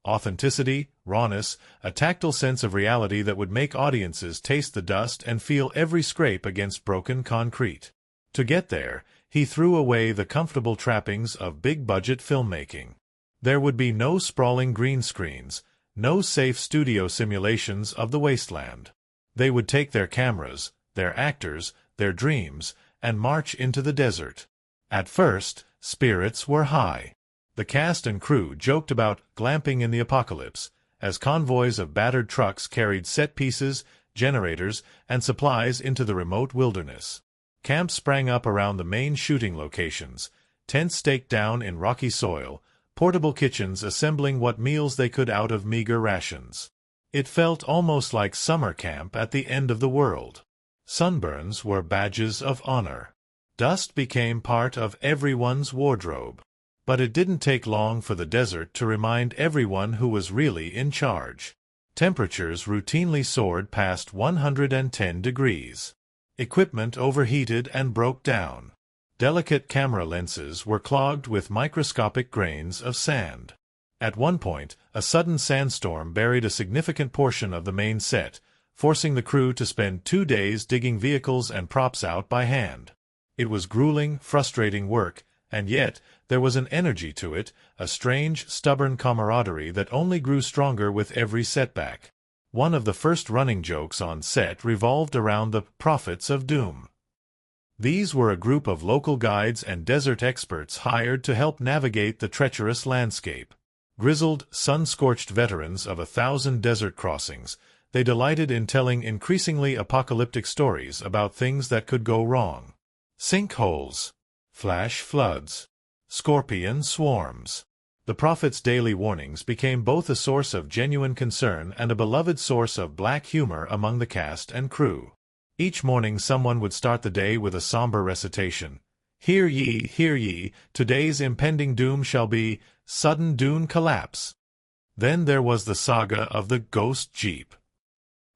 S1: Authenticity, rawness, a tactile sense of reality that would make audiences taste the dust and feel every scrape against broken concrete. To get there, he threw away the comfortable trappings of big-budget filmmaking. There would be no sprawling green screens, no safe studio simulations of the wasteland. They would take their cameras, their actors, their dreams, and march into the desert. At first, spirits were high. The cast and crew joked about glamping in the apocalypse, as convoys of battered trucks carried set pieces, generators, and supplies into the remote wilderness. Camps sprang up around the main shooting locations, tents staked down in rocky soil, portable kitchens assembling what meals they could out of meager rations. It felt almost like summer camp at the end of the world. Sunburns were badges of honor. Dust became part of everyone's wardrobe. But it didn't take long for the desert to remind everyone who was really in charge. Temperatures routinely soared past 110 degrees. Equipment overheated and broke down. Delicate camera lenses were clogged with microscopic grains of sand. At one point, a sudden sandstorm buried a significant portion of the main set, forcing the crew to spend 2 days digging vehicles and props out by hand. It was grueling, frustrating work, and yet there was an energy to it, a strange, stubborn camaraderie that only grew stronger with every setback. One of the first running jokes on set revolved around the Prophets of Doom. These were a group of local guides and desert experts hired to help navigate the treacherous landscape. Grizzled, sun-scorched veterans of 1,000 desert crossings, they delighted in telling increasingly apocalyptic stories about things that could go wrong. Sinkholes, flash floods, scorpion swarms. The prophet's daily warnings became both a source of genuine concern and a beloved source of black humor among the cast and crew. Each morning someone would start the day with a somber recitation. Hear ye, today's impending doom shall be sudden dune collapse. Then there was the saga of the ghost Jeep.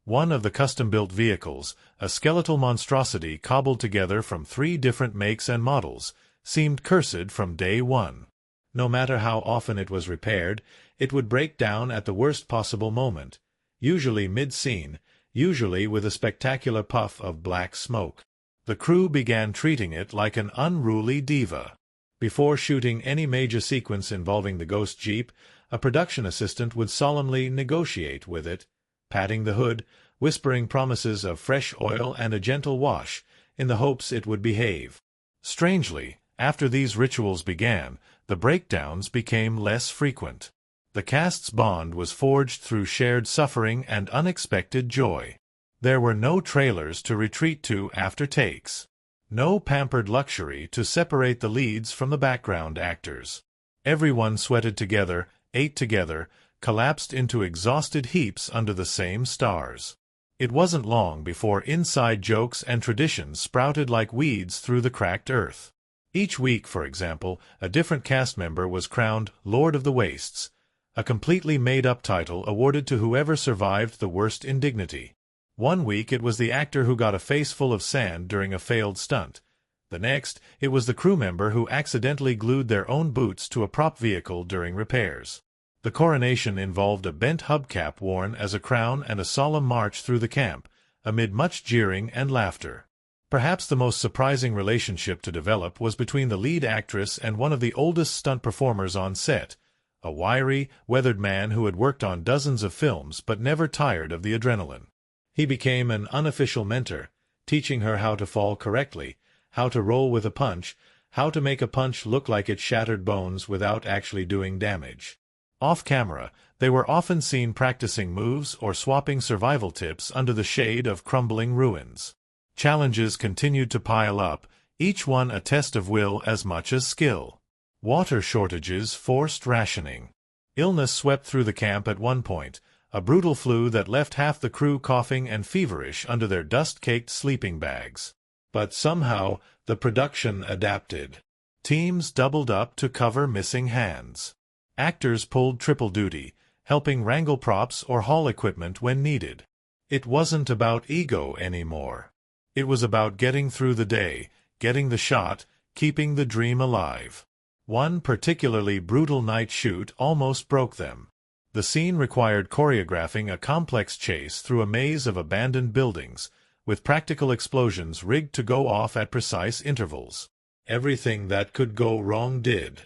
S1: One of the custom-built vehicles, a skeletal monstrosity cobbled together from 3 different makes and models, seemed cursed from day one. No matter how often it was repaired, it would break down at the worst possible moment, usually mid-scene, usually with a spectacular puff of black smoke. The crew began treating it like an unruly diva. Before shooting any major sequence involving the ghost Jeep, a production assistant would solemnly negotiate with it, patting the hood, whispering promises of fresh oil and a gentle wash, in the hopes it would behave. Strangely, after these rituals began, the breakdowns became less frequent. The cast's bond was forged through shared suffering and unexpected joy. There were no trailers to retreat to after takes. No pampered luxury to separate the leads from the background actors. Everyone sweated together, ate together, collapsed into exhausted heaps under the same stars. It wasn't long before inside jokes and traditions sprouted like weeds through the cracked earth. Each week, for example, a different cast member was crowned Lord of the Wastes, a completely made-up title awarded to whoever survived the worst indignity. One week it was the actor who got a face full of sand during a failed stunt. The next, it was the crew member who accidentally glued their own boots to a prop vehicle during repairs. The coronation involved a bent hubcap worn as a crown and a solemn march through the camp, amid much jeering and laughter. Perhaps the most surprising relationship to develop was between the lead actress and one of the oldest stunt performers on set, a wiry, weathered man who had worked on dozens of films but never tired of the adrenaline. He became an unofficial mentor, teaching her how to fall correctly, how to roll with a punch, how to make a punch look like it shattered bones without actually doing damage. Off-camera, they were often seen practicing moves or swapping survival tips under the shade of crumbling ruins. Challenges continued to pile up, each one a test of will as much as skill. Water shortages forced rationing. Illness swept through the camp at one point, a brutal flu that left half the crew coughing and feverish under their dust-caked sleeping bags. But somehow, the production adapted. Teams doubled up to cover missing hands. Actors pulled triple duty, helping wrangle props or haul equipment when needed. It wasn't about ego anymore. It was about getting through the day, getting the shot, keeping the dream alive. One particularly brutal night shoot almost broke them. The scene required choreographing a complex chase through a maze of abandoned buildings, with practical explosions rigged to go off at precise intervals. Everything that could go wrong did.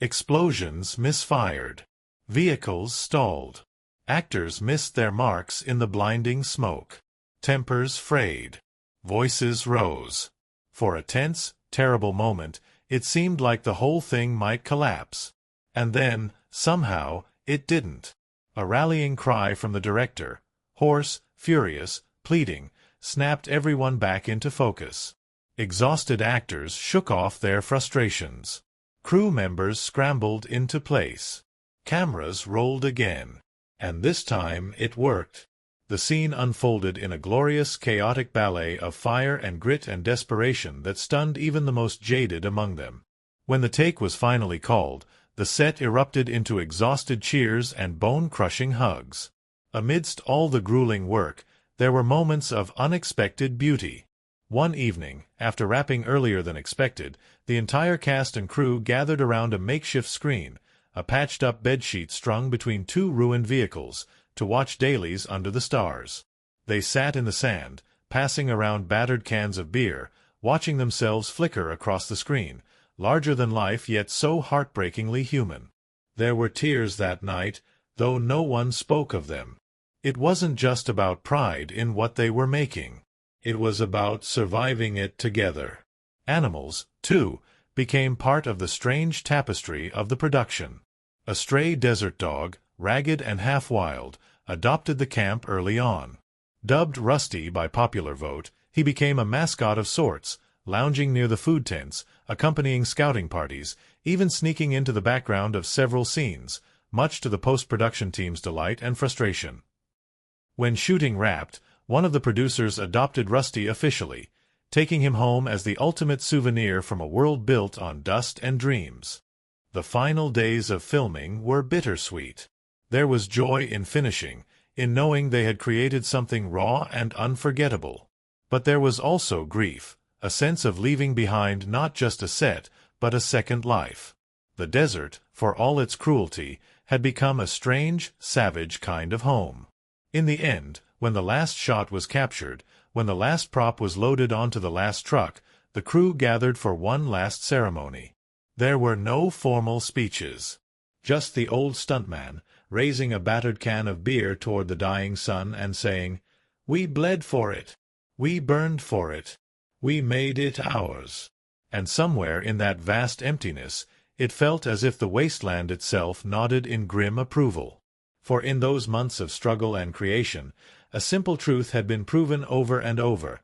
S1: Explosions misfired. Vehicles stalled. Actors missed their marks in the blinding smoke. Tempers frayed. Voices rose. For a tense, terrible moment, it seemed like the whole thing might collapse. And then, somehow, it didn't. A rallying cry from the director, hoarse, furious, pleading, snapped everyone back into focus. Exhausted actors shook off their frustrations. Crew members scrambled into place. Cameras rolled again. And this time it worked. The scene unfolded in a glorious, chaotic ballet of fire and grit and desperation that stunned even the most jaded among them. When the take was finally called, the set erupted into exhausted cheers and bone-crushing hugs. Amidst all the grueling work, there were moments of unexpected beauty. One evening, after wrapping earlier than expected, the entire cast and crew gathered around a makeshift screen, a patched-up bedsheet strung between 2 ruined vehicles, to watch dailies under the stars. They sat in the sand, passing around battered cans of beer, watching themselves flicker across the screen, larger than life yet so heartbreakingly human. There were tears that night, though no one spoke of them. It wasn't just about pride in what they were making. It was about surviving it together. Animals, too, became part of the strange tapestry of the production. A stray desert dog, ragged and half-wild, adopted the camp early on. Dubbed Rusty by popular vote, he became a mascot of sorts, lounging near the food tents, accompanying scouting parties, even sneaking into the background of several scenes, much to the post-production team's delight and frustration. When shooting wrapped, one of the producers adopted Rusty officially, taking him home as the ultimate souvenir from a world built on dust and dreams. The final days of filming were bittersweet. There was joy in finishing, in knowing they had created something raw and unforgettable. But there was also grief, a sense of leaving behind not just a set, but a second life. The desert, for all its cruelty, had become a strange, savage kind of home. In the end, when the last shot was captured, when the last prop was loaded onto the last truck, the crew gathered for one last ceremony. There were no formal speeches. Just the old stuntman, raising a battered can of beer toward the dying sun and saying, "We bled for it. We burned for it. We made it ours." And somewhere in that vast emptiness, it felt as if the wasteland itself nodded in grim approval. For in those months of struggle and creation, a simple truth had been proven over and over.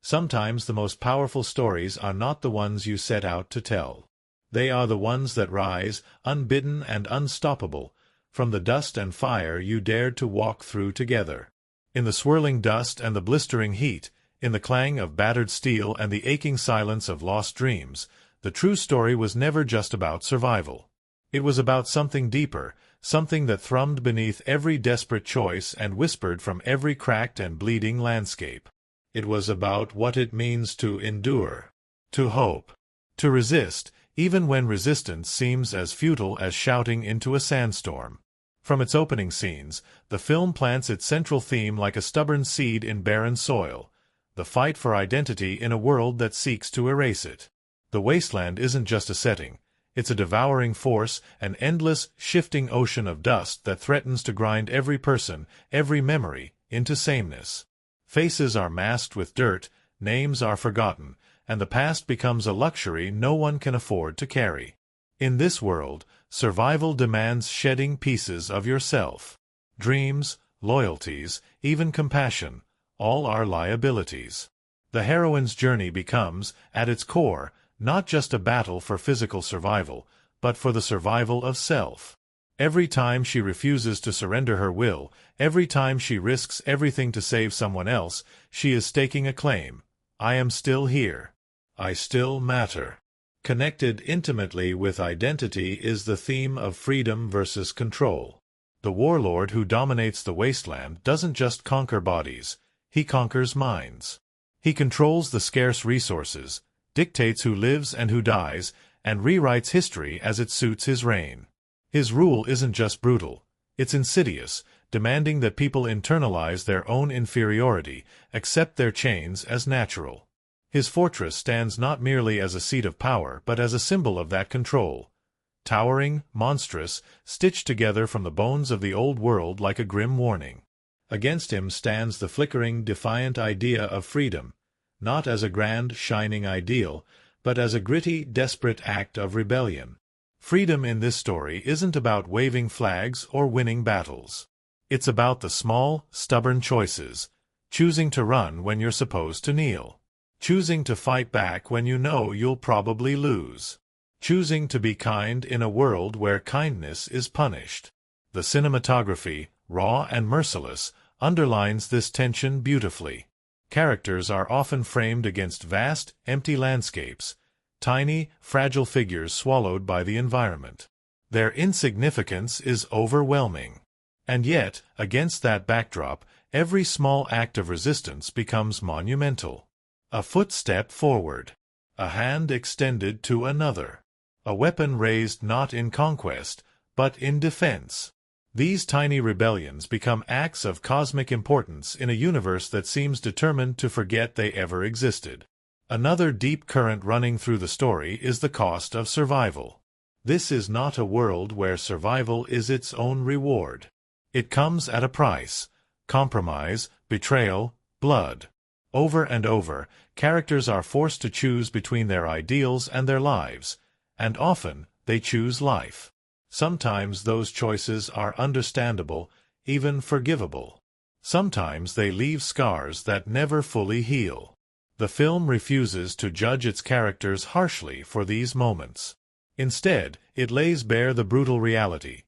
S1: Sometimes the most powerful stories are not the ones you set out to tell. They are the ones that rise, unbidden and unstoppable, from the dust and fire you dared to walk through together. In the swirling dust and the blistering heat, in the clang of battered steel and the aching silence of lost dreams, the true story was never just about survival. It was about something deeper, something that thrummed beneath every desperate choice and whispered from every cracked and bleeding landscape. It was about what it means to endure, to hope, to resist, even when resistance seems as futile as shouting into a sandstorm. From its opening scenes, the film plants its central theme like a stubborn seed in barren soil, the fight for identity in a world that seeks to erase it. The wasteland isn't just a setting. It's a devouring force, an endless, shifting ocean of dust that threatens to grind every person, every memory, into sameness. Faces are masked with dirt, names are forgotten, and the past becomes a luxury no one can afford to carry. In this world, survival demands shedding pieces of yourself. Dreams, loyalties, even compassion, all are liabilities. The heroine's journey becomes, at its core, not just a battle for physical survival, but for the survival of self. Every time she refuses to surrender her will, every time she risks everything to save someone else, she is staking a claim. I am still here. I still matter. Connected intimately with identity is the theme of freedom versus control. The warlord who dominates the wasteland doesn't just conquer bodies, he conquers minds. He controls the scarce resources, dictates who lives and who dies, and rewrites history as it suits his reign. His rule isn't just brutal, it's insidious, demanding that people internalize their own inferiority, accept their chains as natural. His fortress stands not merely as a seat of power, but as a symbol of that control. Towering, monstrous, stitched together from the bones of the old world like a grim warning. Against him stands the flickering, defiant idea of freedom, not as a grand, shining ideal, but as a gritty, desperate act of rebellion. Freedom in this story isn't about waving flags or winning battles. It's about the small, stubborn choices, choosing to run when you're supposed to kneel. Choosing to fight back when you know you'll probably lose. Choosing to be kind in a world where kindness is punished. The cinematography, raw and merciless, underlines this tension beautifully. Characters are often framed against vast, empty landscapes, tiny, fragile figures swallowed by the environment. Their insignificance is overwhelming. And yet, against that backdrop, every small act of resistance becomes monumental. A footstep forward. A hand extended to another. A weapon raised not in conquest, but in defense. These tiny rebellions become acts of cosmic importance in a universe that seems determined to forget they ever existed. Another deep current running through the story is the cost of survival. This is not a world where survival is its own reward. It comes at a price: compromise, betrayal, blood. Over and over, characters are forced to choose between their ideals and their lives, and often they choose life. Sometimes those choices are understandable, even forgivable. Sometimes they leave scars that never fully heal. The film refuses to judge its characters harshly for these moments. Instead, it lays bare the brutal reality.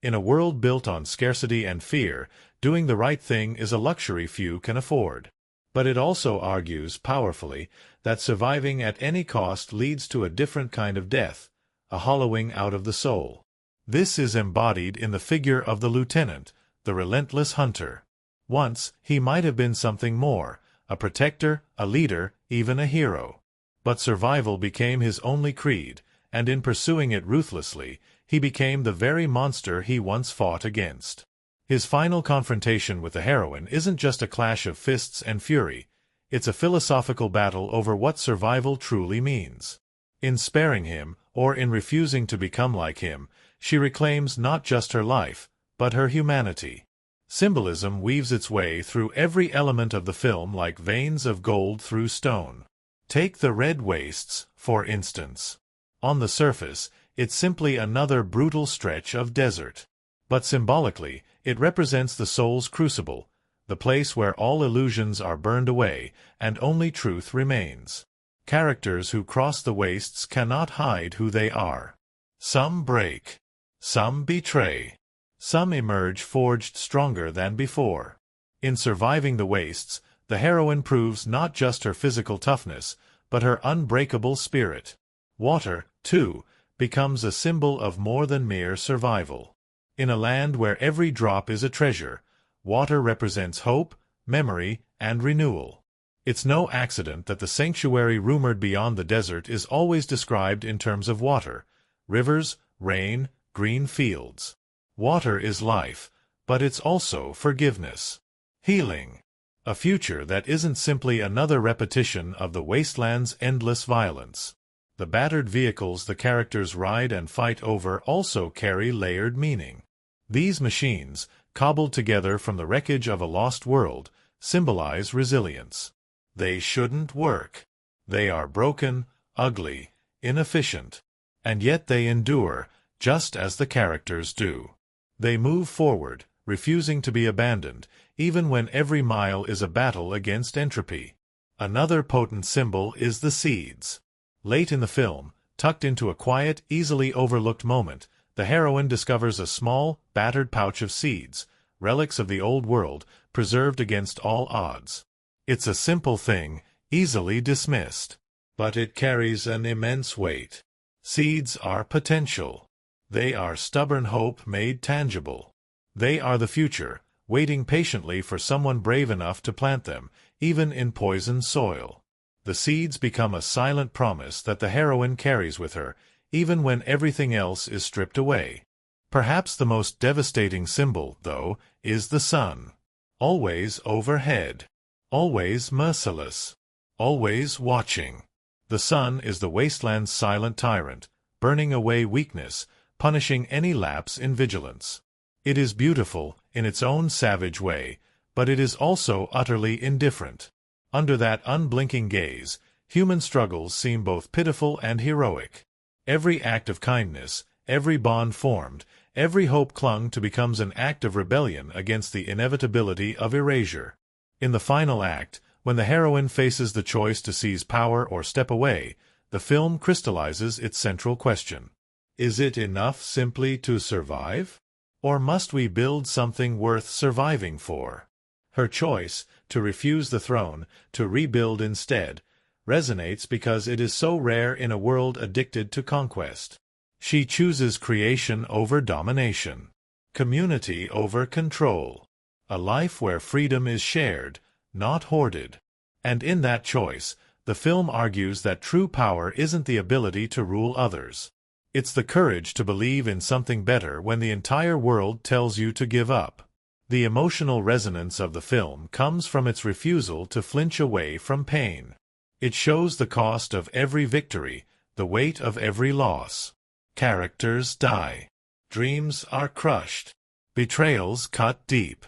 S1: In a world built on scarcity and fear, doing the right thing is a luxury few can afford. But it also argues powerfully that surviving at any cost leads to a different kind of death, a hollowing out of the soul. This is embodied in the figure of the lieutenant, the relentless hunter. Once, he might have been something more, a protector, a leader, even a hero. But survival became his only creed, and in pursuing it ruthlessly, he became the very monster he once fought against. His final confrontation with the heroine isn't just a clash of fists and fury, it's a philosophical battle over what survival truly means. In sparing him, or in refusing to become like him, she reclaims not just her life, but her humanity. Symbolism weaves its way through every element of the film like veins of gold through stone. Take the red wastes, for instance. On the surface, it's simply another brutal stretch of desert. But symbolically, it represents the soul's crucible, the place where all illusions are burned away, and only truth remains. Characters who cross the wastes cannot hide who they are. Some break. Some betray. Some emerge forged stronger than before. In surviving the wastes, the heroine proves not just her physical toughness, but her unbreakable spirit. Water, too, becomes a symbol of more than mere survival. In a land where every drop is a treasure, water represents hope, memory, and renewal. It's no accident that the sanctuary rumored beyond the desert is always described in terms of water: rivers, rain, green fields. Water is life, but it's also forgiveness. Healing. A future that isn't simply another repetition of the wasteland's endless violence. The battered vehicles the characters ride and fight over also carry layered meaning. These machines, cobbled together from the wreckage of a lost world, symbolize resilience. They shouldn't work. They are broken, ugly, inefficient. And yet they endure, just as the characters do. They move forward, refusing to be abandoned, even when every mile is a battle against entropy. Another potent symbol is the seeds. Late in the film, tucked into a quiet, easily overlooked moment, the heroine discovers a small, battered pouch of seeds, relics of the old world, preserved against all odds. It's a simple thing, easily dismissed. But it carries an immense weight. Seeds are potential. They are stubborn hope made tangible. They are the future, waiting patiently for someone brave enough to plant them, even in poisoned soil. The seeds become a silent promise that the heroine carries with her, even when everything else is stripped away. Perhaps the most devastating symbol, though, is the sun. Always overhead. Always merciless. Always watching. The sun is the wasteland's silent tyrant, burning away weakness, punishing any lapse in vigilance. It is beautiful, in its own savage way, but it is also utterly indifferent. Under that unblinking gaze, human struggles seem both pitiful and heroic. Every act of kindness, every bond formed, every hope clung to becomes an act of rebellion against the inevitability of erasure. In the final act, when the heroine faces the choice to seize power or step away, the film crystallizes its central question. Is it enough simply to survive? Or must we build something worth surviving for? Her choice, to refuse the throne, to rebuild instead, resonates because it is so rare in a world addicted to conquest. She chooses creation over domination, community over control, a life where freedom is shared, not hoarded. And in that choice, the film argues that true power isn't the ability to rule others. It's the courage to believe in something better when the entire world tells you to give up. The emotional resonance of the film comes from its refusal to flinch away from pain. It shows the cost of every victory, the weight of every loss. Characters die. Dreams are crushed. Betrayals cut deep.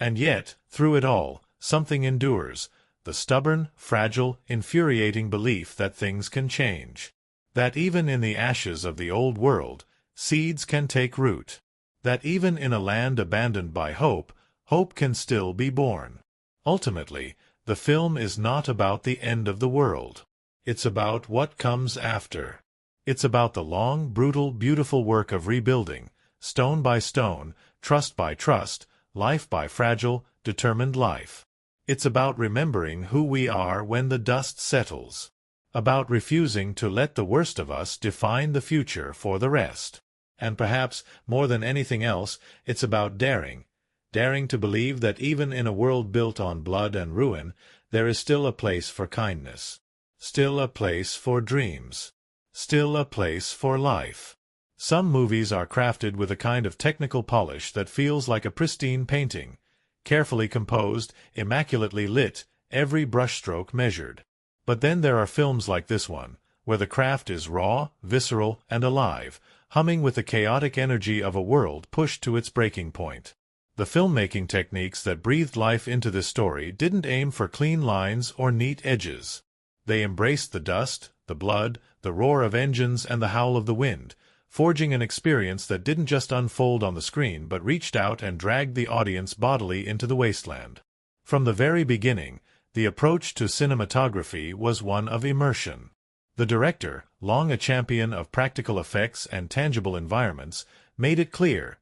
S1: And yet, through it all, something endures, the stubborn, fragile, infuriating belief that things can change. That even in the ashes of the old world, seeds can take root. That even in a land abandoned by hope, hope can still be born. Ultimately, the film is not about the end of the world. It's about what comes after. It's about the long, brutal, beautiful work of rebuilding, stone by stone, trust by trust, life by fragile, determined life. It's about remembering who we are when the dust settles. About refusing to let the worst of us define the future for the rest. And perhaps, more than anything else, it's about daring to believe that even in a world built on blood and ruin, there is still a place for kindness. Still a place for dreams. Still a place for life. Some movies are crafted with a kind of technical polish that feels like a pristine painting, carefully composed, immaculately lit, every brushstroke measured. But then there are films like this one, where the craft is raw, visceral, and alive, humming with the chaotic energy of a world pushed to its breaking point. The filmmaking techniques that breathed life into this story didn't aim for clean lines or neat edges. They embraced the dust, the blood, the roar of engines, and the howl of the wind, forging an experience that didn't just unfold on the screen but reached out and dragged the audience bodily into the wasteland. From the very beginning, the approach to cinematography was one of immersion. The director, long a champion of practical effects and tangible environments, made it clear: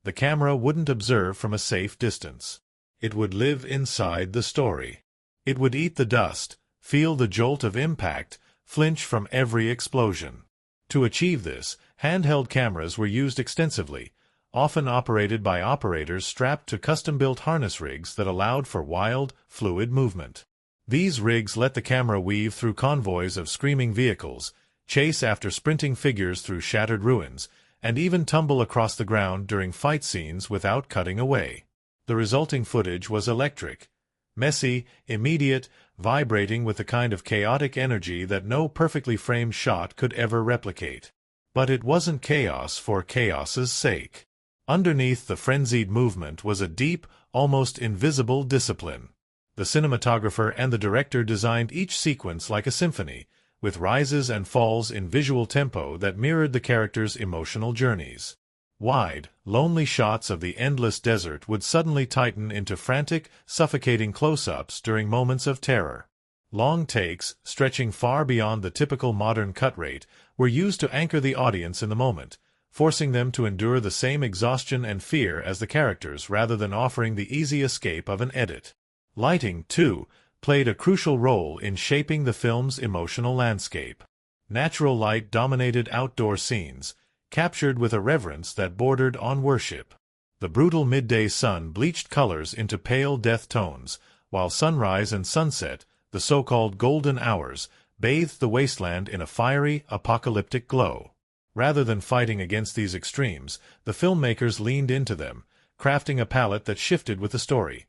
S1: the camera wouldn't observe from a safe distance. It would live inside the story. It would eat the dust, feel the jolt of impact, flinch from every explosion. To achieve this, handheld cameras were used extensively, often operated by operators strapped to custom-built harness rigs that allowed for wild, fluid movement. These rigs let the camera weave through convoys of screaming vehicles, chase after sprinting figures through shattered ruins, and even tumble across the ground during fight scenes without cutting away. The resulting footage was electric, messy, immediate, vibrating with the kind of chaotic energy that no perfectly framed shot could ever replicate. But it wasn't chaos for chaos's sake. Underneath the frenzied movement was a deep, almost invisible discipline. The cinematographer and the director designed each sequence like a symphony, with rises and falls in visual tempo that mirrored the characters' emotional journeys. Wide, lonely shots of the endless desert would suddenly tighten into frantic, suffocating close-ups during moments of terror. Long takes, stretching far beyond the typical modern cut rate, were used to anchor the audience in the moment, forcing them to endure the same exhaustion and fear as the characters rather than offering the easy escape of an edit. Lighting, too, played a crucial role in shaping the film's emotional landscape. Natural light dominated outdoor scenes, captured with a reverence that bordered on worship. The brutal midday sun bleached colors into pale death tones, while sunrise and sunset, the so-called golden hours, bathed the wasteland in a fiery, apocalyptic glow. Rather than fighting against these extremes, the filmmakers leaned into them, crafting a palette that shifted with the story.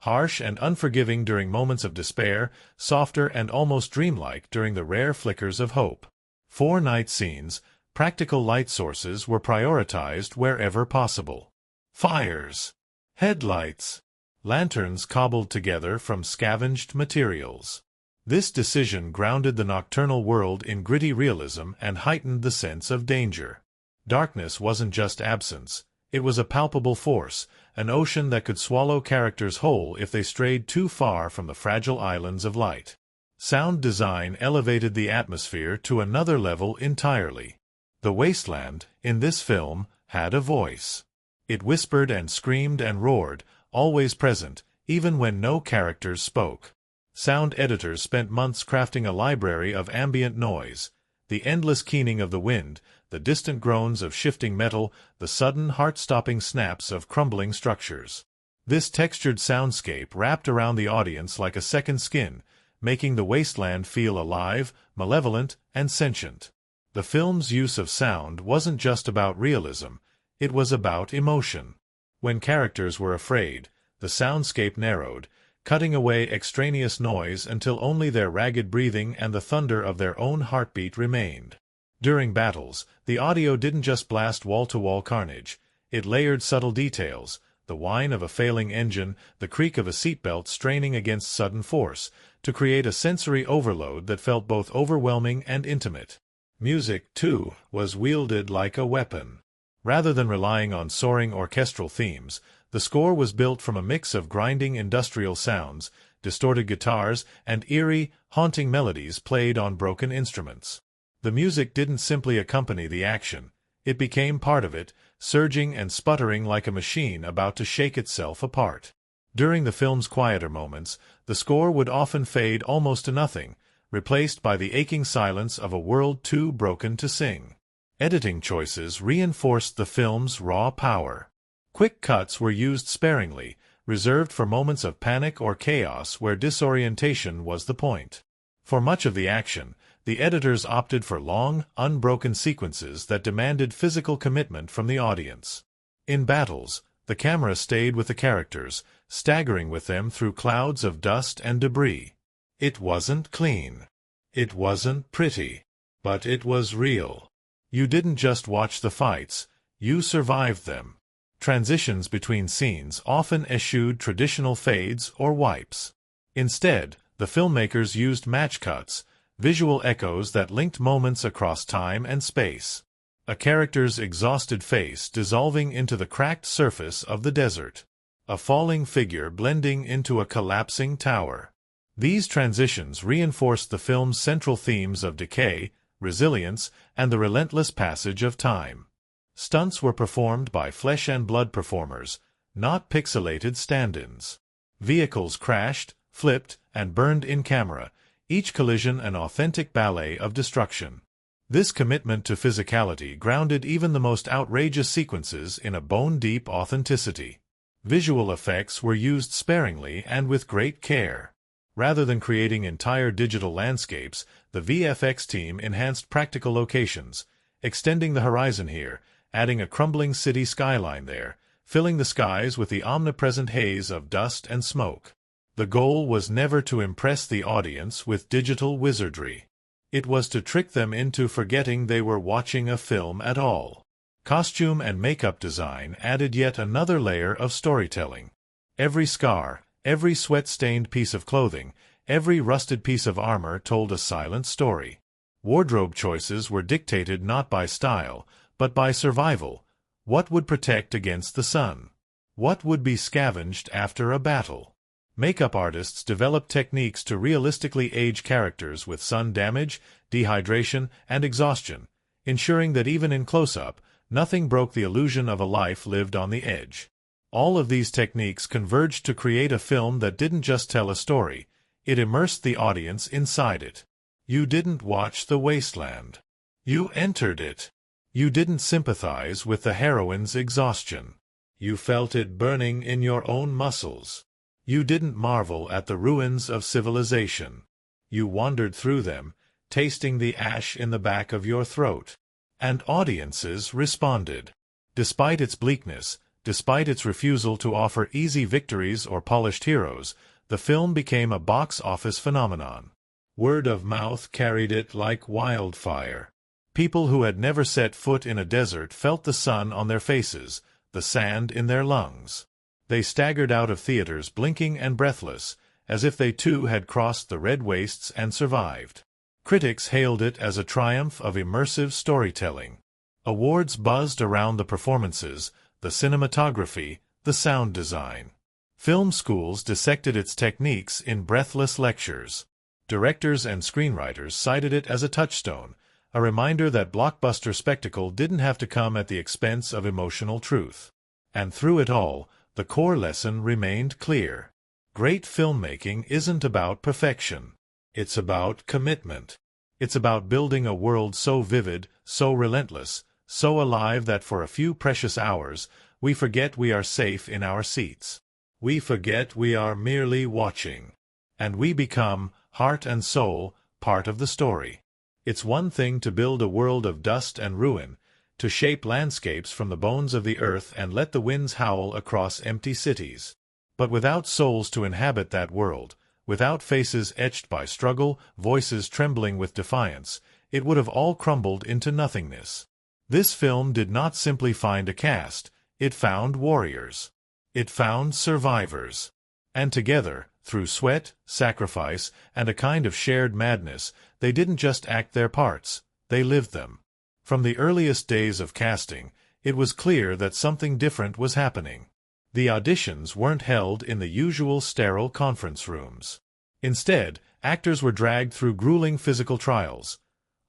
S1: Harsh and unforgiving during moments of despair, softer and almost dreamlike during the rare flickers of hope. For night scenes, practical light sources were prioritized wherever possible. Fires, headlights, lanterns cobbled together from scavenged materials. This decision grounded the nocturnal world in gritty realism and heightened the sense of danger. Darkness wasn't just absence. It was a palpable force, an ocean that could swallow characters whole if they strayed too far from the fragile islands of light. Sound design elevated the atmosphere to another level entirely. The wasteland, in this film, had a voice. It whispered and screamed and roared, always present, even when no characters spoke. Sound editors spent months crafting a library of ambient noise, the endless keening of the wind, the distant groans of shifting metal, the sudden heart-stopping snaps of crumbling structures. This textured soundscape wrapped around the audience like a second skin, making the wasteland feel alive, malevolent, and sentient. The film's use of sound wasn't just about realism, it was about emotion. When characters were afraid, the soundscape narrowed, cutting away extraneous noise until only their ragged breathing and the thunder of their own heartbeat remained. During battles, the audio didn't just blast wall-to-wall carnage, it layered subtle details, the whine of a failing engine, the creak of a seatbelt straining against sudden force, to create a sensory overload that felt both overwhelming and intimate. Music, too, was wielded like a weapon. Rather than relying on soaring orchestral themes, the score was built from a mix of grinding industrial sounds, distorted guitars, and eerie, haunting melodies played on broken instruments. The music didn't simply accompany the action. It became part of it, surging and sputtering like a machine about to shake itself apart. During the film's quieter moments, the score would often fade almost to nothing, replaced by the aching silence of a world too broken to sing. Editing choices reinforced the film's raw power. Quick cuts were used sparingly, reserved for moments of panic or chaos where disorientation was the point. For much of the action, the editors opted for long, unbroken sequences that demanded physical commitment from the audience. In battles, the camera stayed with the characters, staggering with them through clouds of dust and debris. It wasn't clean. It wasn't pretty. But it was real. You didn't just watch the fights, you survived them. Transitions between scenes often eschewed traditional fades or wipes. Instead, the filmmakers used match cuts, visual echoes that linked moments across time and space. A character's exhausted face dissolving into the cracked surface of the desert. A falling figure blending into a collapsing tower. These transitions reinforced the film's central themes of decay, resilience, and the relentless passage of time. Stunts were performed by flesh-and-blood performers, not pixelated stand-ins. Vehicles crashed, flipped, and burned in camera, each collision an authentic ballet of destruction. This commitment to physicality grounded even the most outrageous sequences in a bone-deep authenticity. Visual effects were used sparingly and with great care. Rather than creating entire digital landscapes, the VFX team enhanced practical locations, extending the horizon here, adding a crumbling city skyline there, filling the skies with the omnipresent haze of dust and smoke. The goal was never to impress the audience with digital wizardry. It was to trick them into forgetting they were watching a film at all. Costume and makeup design added yet another layer of storytelling. Every scar, every sweat-stained piece of clothing, every rusted piece of armor told a silent story. Wardrobe choices were dictated not by style, but by survival. What would protect against the sun? What would be scavenged after a battle? Makeup artists developed techniques to realistically age characters with sun damage, dehydration, and exhaustion, ensuring that even in close-up, nothing broke the illusion of a life lived on the edge. All of these techniques converged to create a film that didn't just tell a story, it immersed the audience inside it. You didn't watch the wasteland. You entered it. You didn't sympathize with the heroine's exhaustion. You felt it burning in your own muscles. You didn't marvel at the ruins of civilization. You wandered through them, tasting the ash in the back of your throat. And audiences responded. Despite its bleakness, despite its refusal to offer easy victories or polished heroes, the film became a box office phenomenon. Word of mouth carried it like wildfire. People who had never set foot in a desert felt the sun on their faces, the sand in their lungs. They staggered out of theaters blinking and breathless, as if they too had crossed the red wastes and survived. Critics hailed it as a triumph of immersive storytelling. Awards buzzed around the performances, the cinematography, the sound design. Film schools dissected its techniques in breathless lectures. Directors and screenwriters cited it as a touchstone, a reminder that blockbuster spectacle didn't have to come at the expense of emotional truth. And through it all, the core lesson remained clear. Great filmmaking isn't about perfection. It's about commitment. It's about building a world so vivid, so relentless, so alive that for a few precious hours, we forget we are safe in our seats. We forget we are merely watching. And we become, heart and soul, part of the story. It's one thing to build a world of dust and ruin, to shape landscapes from the bones of the earth and let the winds howl across empty cities. But without souls to inhabit that world, without faces etched by struggle, voices trembling with defiance, it would have all crumbled into nothingness. This film did not simply find a cast, it found warriors. It found survivors. And together, through sweat, sacrifice, and a kind of shared madness, they didn't just act their parts, they lived them. From the earliest days of casting, it was clear that something different was happening. The auditions weren't held in the usual sterile conference rooms. Instead, actors were dragged through grueling physical trials,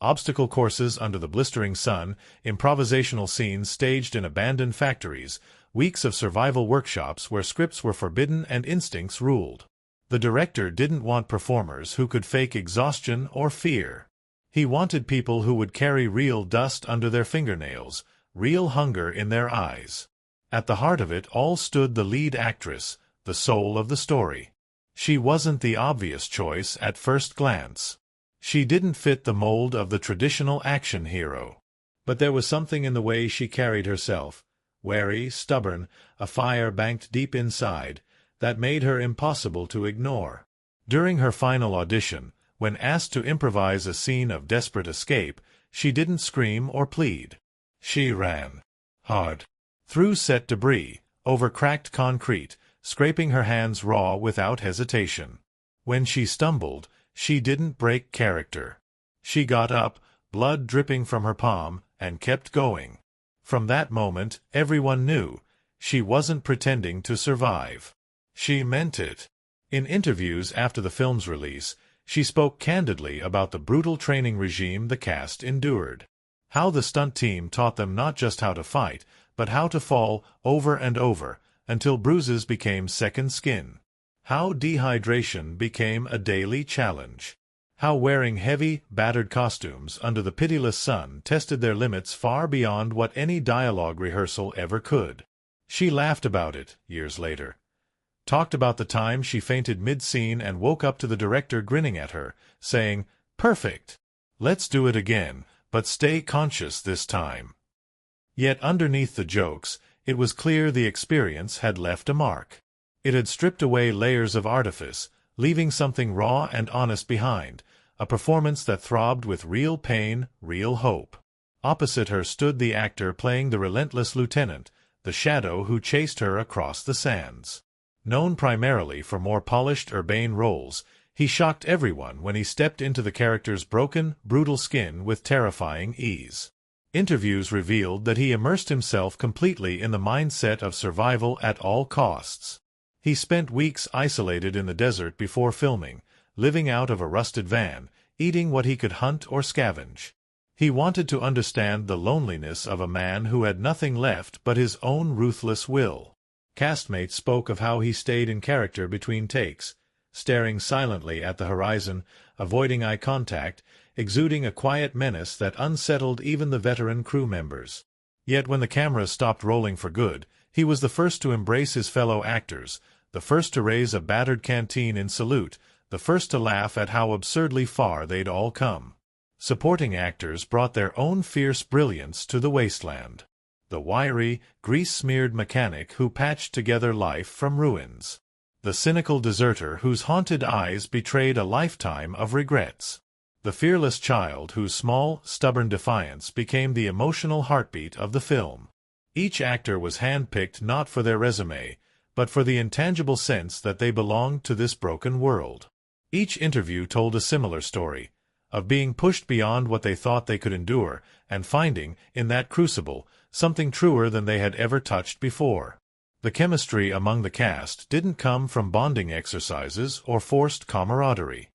S1: obstacle courses under the blistering sun, improvisational scenes staged in abandoned factories, weeks of survival workshops where scripts were forbidden and instincts ruled. The director didn't want performers who could fake exhaustion or fear. He wanted people who would carry real dust under their fingernails, real hunger in their eyes. At the heart of it all stood the lead actress, the soul of the story. She wasn't the obvious choice at first glance. She didn't fit the mold of the traditional action hero. But there was something in the way she carried herself, wary, stubborn, a fire banked deep inside, that made her impossible to ignore. During her final audition, when asked to improvise a scene of desperate escape, she didn't scream or plead. She ran hard through set debris, over cracked concrete, scraping her hands raw without hesitation. When she stumbled, she didn't break character. She got up, blood dripping from her palm, and kept going. From that moment, everyone knew she wasn't pretending to survive. She meant it. In interviews after the film's release, she spoke candidly about the brutal training regime the cast endured. How the stunt team taught them not just how to fight, but how to fall over and over, until bruises became second skin. How dehydration became a daily challenge. How wearing heavy, battered costumes under the pitiless sun tested their limits far beyond what any dialogue rehearsal ever could. She laughed about it, years later. Talked about the time she fainted mid-scene and woke up to the director grinning at her, saying, "Perfect. Let's do it again, but stay conscious this time." Yet underneath the jokes, it was clear the experience had left a mark. It had stripped away layers of artifice, leaving something raw and honest behind, a performance that throbbed with real pain, real hope. Opposite her stood the actor playing the relentless lieutenant, the shadow who chased her across the sands. Known primarily for more polished urbane roles, he shocked everyone when he stepped into the character's broken, brutal skin with terrifying ease. Interviews revealed that he immersed himself completely in the mindset of survival at all costs. He spent weeks isolated in the desert before filming, living out of a rusted van, eating what he could hunt or scavenge. He wanted to understand the loneliness of a man who had nothing left but his own ruthless will. Castmates spoke of how he stayed in character between takes, staring silently at the horizon, avoiding eye contact, exuding a quiet menace that unsettled even the veteran crew members. Yet when the cameras stopped rolling for good, he was the first to embrace his fellow actors, the first to raise a battered canteen in salute, the first to laugh at how absurdly far they'd all come. Supporting actors brought their own fierce brilliance to the wasteland. The wiry, grease-smeared mechanic who patched together life from ruins. The cynical deserter whose haunted eyes betrayed a lifetime of regrets. The fearless child whose small, stubborn defiance became the emotional heartbeat of the film. Each actor was handpicked not for their resume, but for the intangible sense that they belonged to this broken world. Each interview told a similar story, of being pushed beyond what they thought they could endure, and finding, in that crucible, something truer than they had ever touched before. The chemistry among the cast didn't come from bonding exercises or forced camaraderie.